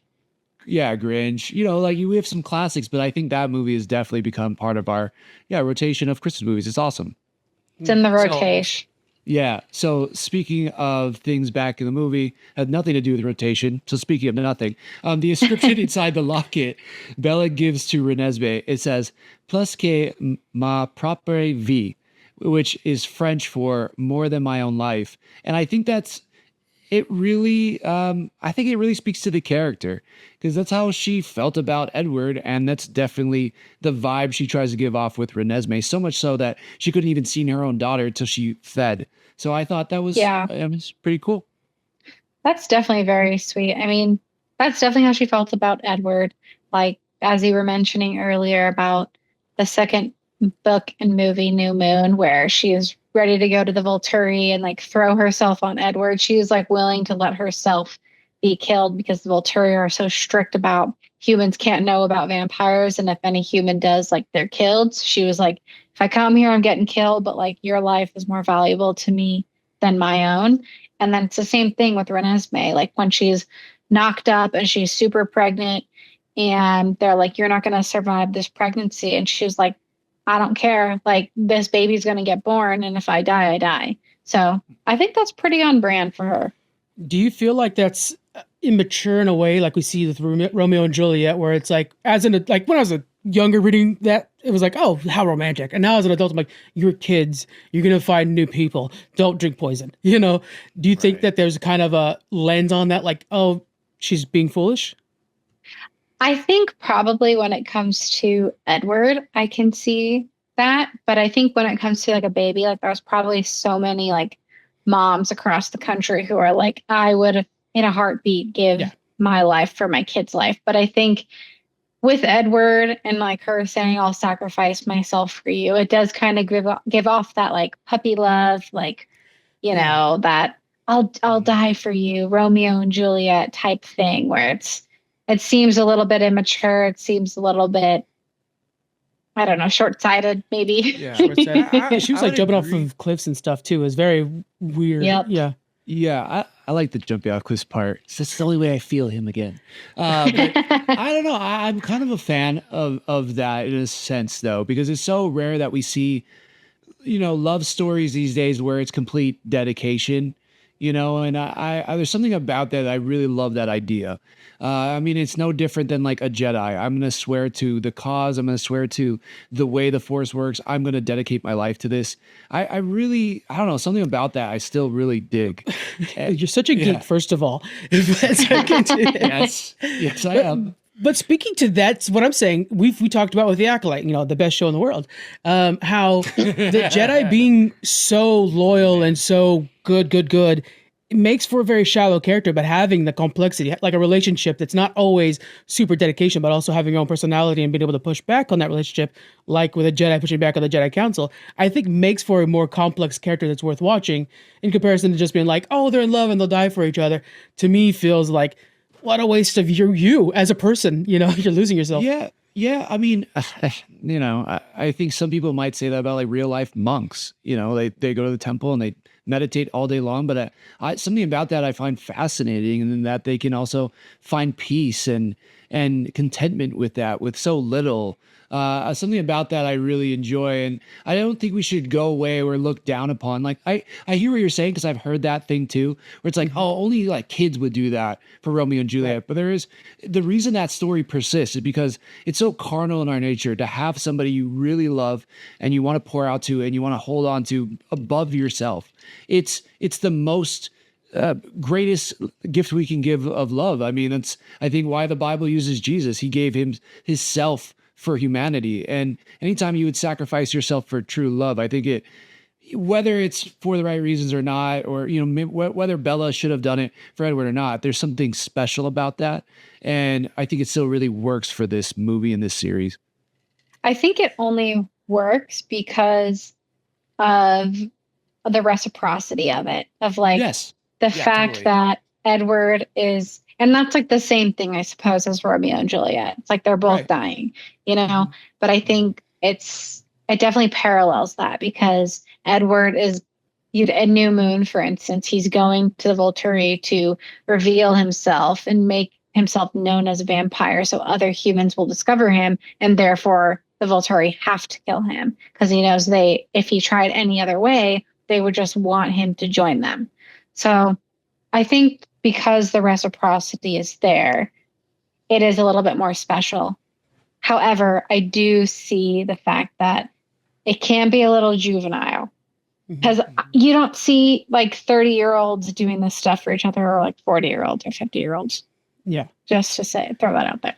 Yeah, Grinch. Like we have some classics, but I think that movie has definitely become part of our rotation of Christmas movies. It's awesome. It's in the rotation. So speaking of things back in the movie, had nothing to do with rotation. So speaking of nothing, the inscription inside the locket Bella gives to Renesmee, it says, plus que ma propre vie, which is French for more than my own life. And I think that's it really, I think it really speaks to the character because that's how she felt about Edward. And that's definitely the vibe she tries to give off with Renesmee, so much so that she couldn't even see her own daughter until she fed. So I thought that was, Yeah, it was pretty cool. that's definitely very sweet. I mean, that's definitely how she felt about Edward. Like, as you were mentioning earlier about the second book and movie, New Moon, where she is ready to go to the Volturi and like throw herself on Edward. She is like willing to let herself be killed because the Volturi are so strict about humans can't know about vampires. And if any human does, like they're killed. So she was like, if I come here, I'm getting killed, but like your life is more valuable to me than my own. And then it's the same thing with Renesmee. Like when she's knocked up and she's super pregnant and they're like, you're not going to survive this pregnancy. And she's like, I don't care. Like this baby's going to get born. And if I die, I die. So I think that's pretty on brand for her. Do you feel like that's immature in a way, like we see with Romeo and Juliet, where it's like, like when I was a younger reading that, it was like, oh, how romantic. And now as an adult, I'm like, you're kids, you're gonna find new people. Don't drink poison. You know? Do you think that there's kind of a lens on that, like, oh, she's being foolish? I think probably when it comes to Edward, I can see that. But I think when it comes to like a baby, like there's probably so many like moms across the country who are like, I would in a heartbeat give my life for my kid's life. But I think with Edward and like her saying, I'll sacrifice myself for you, it does kind of give off that like puppy love, like, you know, that I'll die for you, Romeo and Juliet type thing where it seems a little bit immature. It seems a little bit, I don't know, short-sighted maybe. Yeah. She was like jumping off of cliffs and stuff too. It was very weird. Yep. Yeah. Yeah, I like the jumping off cliffs part. It's just the only way I feel him again. But I don't know. I'm kind of a fan of that in a sense, though, because it's so rare that we see, love stories these days where it's complete dedication, and I there's something about that. I really love that idea. I mean, it's no different than like a Jedi. I'm going to swear to the cause. I'm going to swear to the way the Force works. I'm going to dedicate my life to this. I really, I don't know, something about that I still really dig. You're such a geek, first of all. Yes, I am. But speaking to that's what I'm saying, we talked about with The Acolyte, the best show in the world, how the Jedi being so loyal and so good, it makes for a very shallow character, but having the complexity, like a relationship that's not always super dedication, but also having your own personality and being able to push back on that relationship, like with a Jedi pushing back on the Jedi Council, I think makes for a more complex character that's worth watching in comparison to just being like, oh, they're in love and they'll die for each other. To me, feels like, what a waste of you as a person, you're losing yourself. Yeah. I mean, I think some people might say that about like real life monks. They go to the temple and they meditate all day long. But something about that I find fascinating, and that they can also find peace and contentment with that, with so little. Something about that I really enjoy, and I don't think we should go away or look down upon. Like I hear what you're saying, because I've heard that thing too, where it's like, oh, only like kids would do that for Romeo and Juliet. Right. But there is the reason that story persists is because it's so carnal in our nature to have somebody you really love and you want to pour out to and you want to hold on to above yourself. It's the most greatest gift we can give of love. I mean, that's I think why the Bible uses Jesus. He gave him his self for humanity. And anytime you would sacrifice yourself for true love, I think whether it's for the right reasons or not, or, whether Bella should have done it for Edward or not, there's something special about that. And I think it still really works for this movie and this series. I think it only works because of the reciprocity of it, of like the fact totally. That Edward is, and that's like the same thing, I suppose, as Romeo and Juliet. It's like they're both dying, Mm-hmm. But I think it definitely parallels that, because Edward is at New Moon, for instance, he's going to the Volturi to reveal himself and make himself known as a vampire so other humans will discover him, and therefore the Volturi have to kill him, because he knows if he tried any other way, they would just want him to join them. So I think because the reciprocity is there, it is a little bit more special. However, I do see the fact that it can be a little juvenile. Because you don't see like 30-year-olds doing this stuff for each other, or like 40-year-olds or 50-year-olds. Yeah. Just to throw that out there.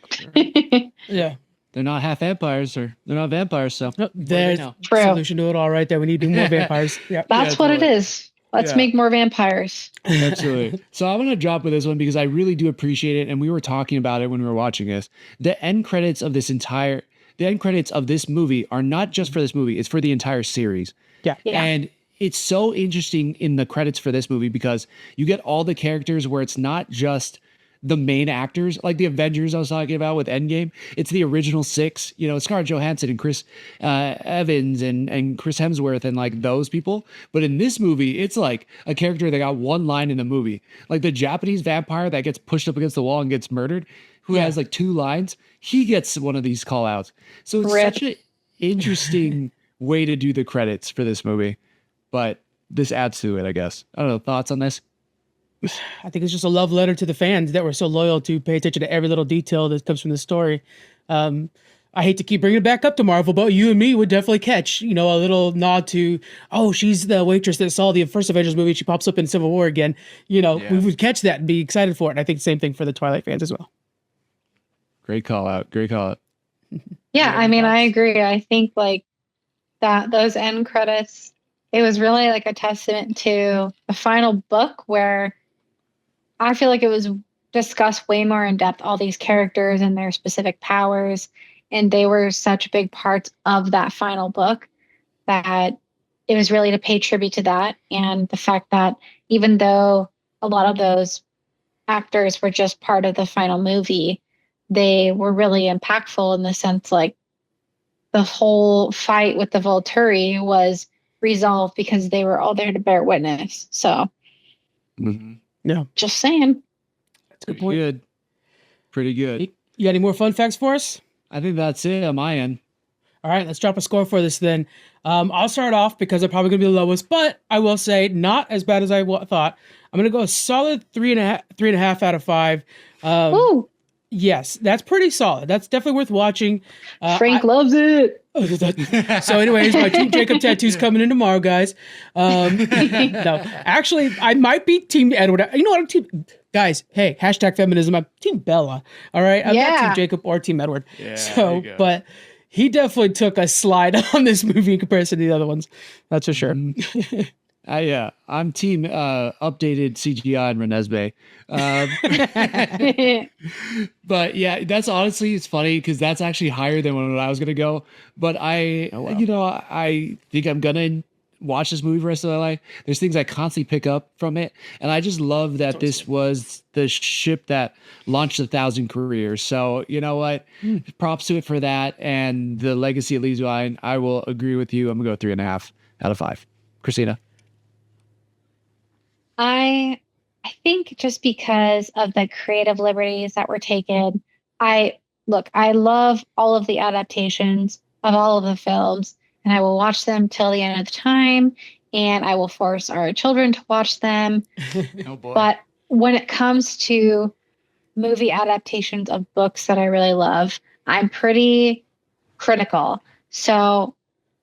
Yeah. They're not half vampires, or they're not vampires, so No, there's a True. solution to it all right there. We need to do more vampires. Yeah. That's what it is. Let's make more vampires. Absolutely. So I'm going to drop with this one because I really do appreciate it. And we were talking about it when we were watching this. The end credits of this movie are not just for this movie, it's for the entire series. Yeah. And it's so interesting in the credits for this movie because you get all the characters where it's not just the main actors, like the Avengers I was talking about with Endgame. It's the original six, Scarlett Johansson and Chris Evans and Chris Hemsworth and like those people. But in this movie, it's like a character that got one line in the movie. Like the Japanese vampire that gets pushed up against the wall and gets murdered, who has like 2 lines, he gets one of these call outs. So it's such an interesting way to do the credits for this movie. But this adds to it, I guess. I don't know, thoughts on this? I think it's just a love letter to the fans that were so loyal to pay attention to every little detail that comes from the story. I hate to keep bringing it back up to Marvel, but you and me would definitely catch, a little nod to, oh, she's the waitress that saw the first Avengers movie. She pops up in Civil War again. We would catch that and be excited for it. And I think the same thing for the Twilight fans as well. Great call out. Yeah, I mean, I agree. I think like that, those end credits, it was really like a testament to the final book where I feel like it was discussed way more in depth, all these characters and their specific powers. And they were such big parts of that final book that it was really to pay tribute to that. And the fact that even though a lot of those actors were just part of the final movie, they were really impactful in the sense like the whole fight with the Volturi was resolved because they were all there to bear witness. So yeah, just saying. That's a good point. Pretty good. You got any more fun facts for us? I think that's it on my end. All right, let's drop a score for this then. I'll start off because I'm probably going to be the lowest, but I will say not as bad as I thought. I'm going to go a solid 3.5 out of 5. Ooh. Yes, that's pretty solid. That's definitely worth watching. Frank loves it. So anyways, my Team Jacob tattoo's coming in tomorrow, guys. No, actually, I might be Team Edward. You know what? Guys, hey, hashtag feminism. I'm Team Bella. All right? I'm not Team Jacob or Team Edward. Yeah, so, but he definitely took a slide on this movie in comparison to the other ones. That's for sure. I'm team updated CGI and Renesmee. But yeah, that's honestly, it's funny because that's actually higher than what I was going to go. But I think I'm going to watch this movie for the rest of my life. There's things I constantly pick up from it. And I just love that this was the ship that launched 1,000 careers. So you know what? Props to it for that. And the legacy it leaves behind. I will agree with you. I'm going to go 3.5 out of 5. Christina? I think just because of the creative liberties that were taken, I love all of the adaptations of all of the films, and I will watch them till the end of the time, and I will force our children to watch them. Oh boy. But when it comes to movie adaptations of books that I really love, I'm pretty critical. So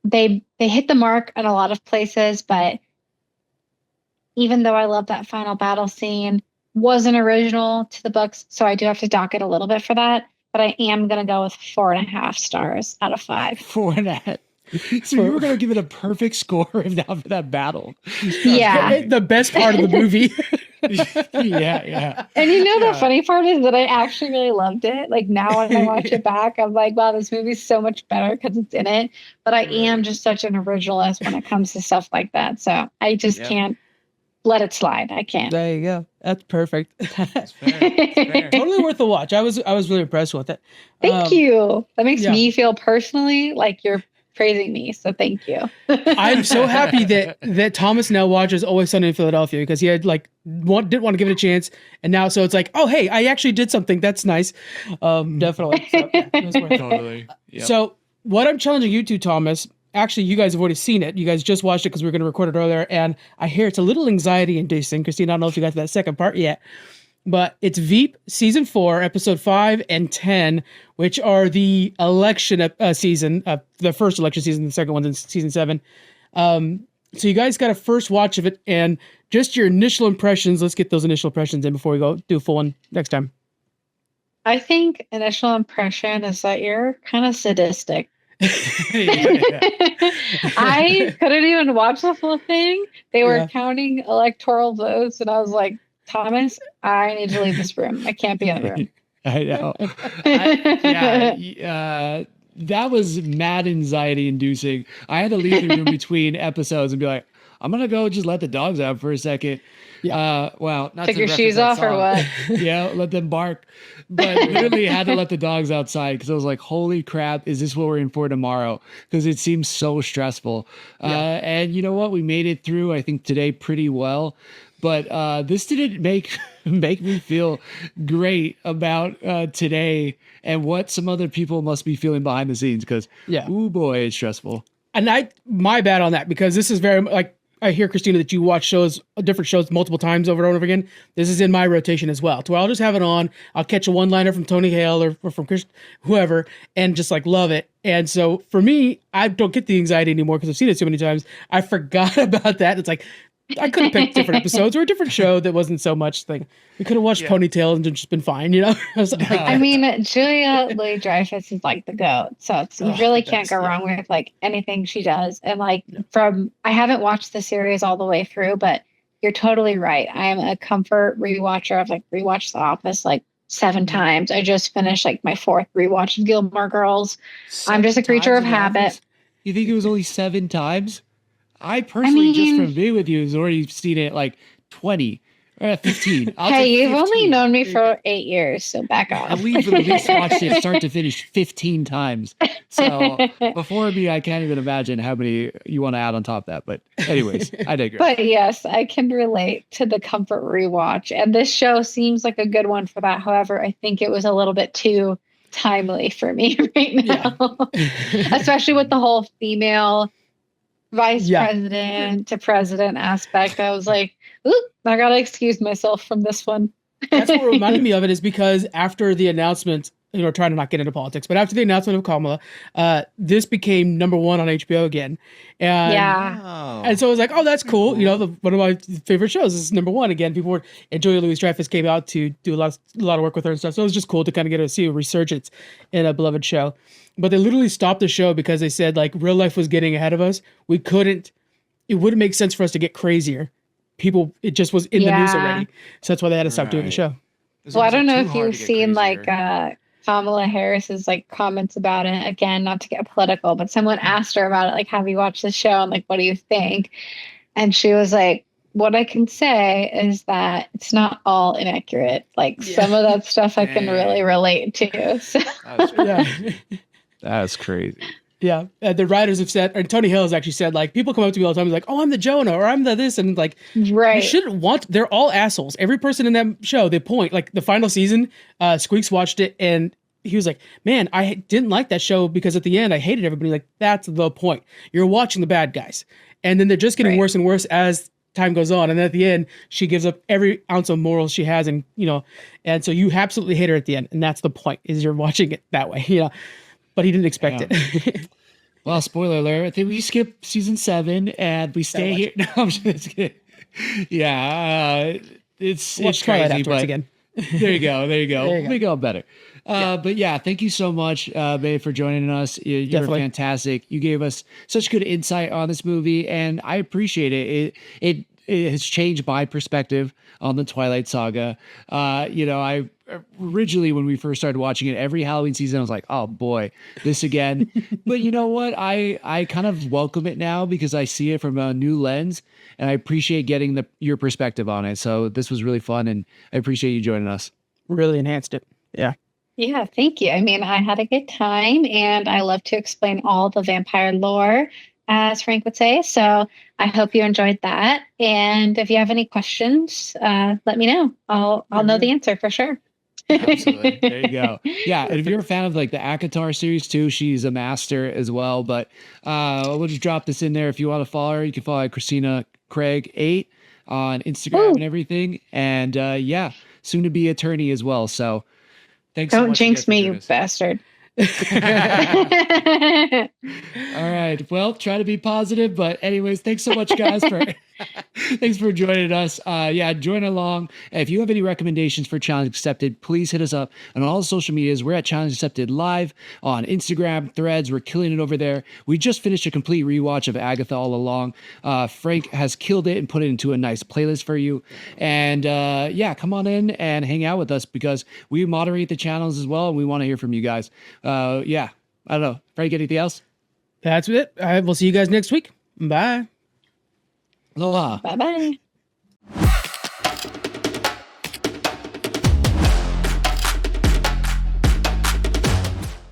they hit the mark at a lot of places, but even though I love that final battle scene, wasn't original to the books, so I do have to dock it a little bit for that. But I am going to go with 4.5 stars out of 5. 4.5. So you were going to give it a perfect score if not for that battle. Yeah. The best part of the movie. Yeah. And the funny part is that I actually really loved it. Like now when I watch it back, I'm like, wow, this movie's so much better because it's in it. But I am just such an originalist when it comes to stuff like that. So I just can't let it slide. I can't. There you go. That's perfect. That's fair. Totally worth the watch. I was really impressed with it. Thank you. That makes me feel personally like you're praising me. So thank you. I'm so happy that Thomas now watches Always Sunny in Philadelphia because he had didn't want to give it a chance, and now so it's like, oh hey, I actually did something. That's nice. Definitely. So, it was worth it. Totally. Yep. So what I'm challenging you to, Thomas. Actually, you guys have already seen it. You guys just watched it because we were going to record it earlier. And I hear it's a little anxiety-inducing. Christine, I don't know if you got to that second part yet. But it's Veep Season 4, Episode 5 and 10, which are the election season, the first election season, the second one's in Season 7. So you guys got a first watch of it, and just your initial impressions. Let's get those initial impressions in before we go do a full one next time. I think initial impression is that you're kind of sadistic. I couldn't even watch the full thing. They were counting electoral votes, and I was like, Thomas, I need to leave this room. I can't be in the room. I know. That was mad anxiety inducing. I had to leave the room between episodes and be like, I'm going to go just let the dogs out for a second. Well, not take to your shoes off or what? Yeah, let them bark. But literally had to let the dogs outside because I was like, holy crap, is this what we're in for tomorrow? Because it seems so stressful. And you know what? We made it through, I think, today pretty well. But this didn't make me feel great about today and what some other people must be feeling behind the scenes because, ooh boy, it's stressful. And my bad on that because this is very like, I hear, Cristina, that you watch different shows multiple times over and over again. This is in my rotation as well. To where I'll just have it on. I'll catch a one-liner from Tony Hale or from Chris, whoever, and just like love it. And so for me, I don't get the anxiety anymore because I've seen it so many times. I forgot about that. It's like, I could have picked different episodes or a different show that wasn't so much thing. We could have watched Ponytail and just been fine, you know? I mean, Julia Louis-Dreyfus is like the GOAT. So you really can't go wrong with like anything she does. And like I haven't watched the series all the way through, but you're totally right. I am a comfort rewatcher. I've like rewatched The Office like 7 times. I just finished like my 4th rewatch of Gilmore Girls. I'm just a creature of habit. You think it was only 7 times? I personally, just from being with you, has already seen it like 20 or 15. Hey, you've only known me for 8 years, so back off. We've at least watched it start to finish 15 times. So before me, I can't even imagine how many you want to add on top of that. But anyways, I digress. But yes, I can relate to the comfort rewatch. And this show seems like a good one for that. However, I think it was a little bit too timely for me right now. Especially with the whole female vice president to president aspect. I was like, ooh, I gotta excuse myself from this one. That's what reminded me of it is because after the announcement, trying to not get into politics, but after the announcement of Kamala, this became number 1 on HBO again. And, and so I was like, oh, that's cool. One of my favorite shows is number 1 again. And Julia Louis-Dreyfus came out to do a lot of work with her and stuff. So it was just cool to kind of get to see a resurgence in a beloved show. But they literally stopped the show because they said like real life was getting ahead of us. It wouldn't make sense for us to get crazier. It just was in the news already. So that's why they had to stop doing the show. Well, I don't know if you've seen like Kamala Harris's like comments about it. Again, not to get political, but someone asked her about it, like, have you watched the show? And like, what do you think? And she was like, what I can say is that it's not all inaccurate. Like some of that stuff I can really relate to. So. That's crazy. Yeah. The writers have said, and Tony Hill has actually said, like, people come up to me all the time, like, oh, I'm the Jonah, or I'm the this, and like, you shouldn't they're all assholes. Every person in that show, they point, like, the final season, Squeaks watched it, and he was like, man, I didn't like that show because at the end, I hated everybody. Like, that's the point. You're watching the bad guys. And then they're just getting worse and worse as time goes on. And then at the end, she gives up every ounce of morals she has, and, and so you absolutely hate her at the end. And that's the point, is you're watching it that way, But he didn't expect it. Well, spoiler alert. I think we skip season 7 and we stay here. No, I'm just kidding. Yeah, it's crazy, but again. There you go. We go better. But yeah, thank you so much, Babe, for joining us. You're fantastic. You gave us such good insight on this movie, and I appreciate it. It has changed my perspective on the Twilight Saga. I originally, when we first started watching it, every Halloween season, I was like, oh boy, this again. But you know what? I kind of welcome it now because I see it from a new lens, and I appreciate getting your perspective on it. So this was really fun, and I appreciate you joining us. Really enhanced it. Yeah. Yeah, thank you. I mean, I had a good time, and I love to explain all the vampire lore, as Frank would say. So I hope you enjoyed that. And if you have any questions, let me know. I'll know the answer for sure. Absolutely. There you go. Yeah. And if you're a fan of like the Akatar series too, she's a master as well. But we'll just drop this in there. If you want to follow her, you can follow Cristina Craig 8 on Instagram and everything. And soon to be attorney as well. So thanks. Don't jinx me, you bastard. All right. Well, try to be positive, but anyways, thanks so much, guys, for thanks for joining us. Yeah, join along. If you have any recommendations for Challenge Accepted, please hit us up on all the social medias. We're at Challenge Accepted Live on Instagram, Threads. We're killing it over there. We just finished a complete rewatch of Agatha All Along. Frank has killed it and put it into a nice playlist for you. And yeah, come on in and hang out with us because we moderate the channels as well, and we want to hear from you guys. Yeah, I don't know. Frank, anything else? That's it. All right, we'll see you guys next week. Bye. Aloha. Bye bye.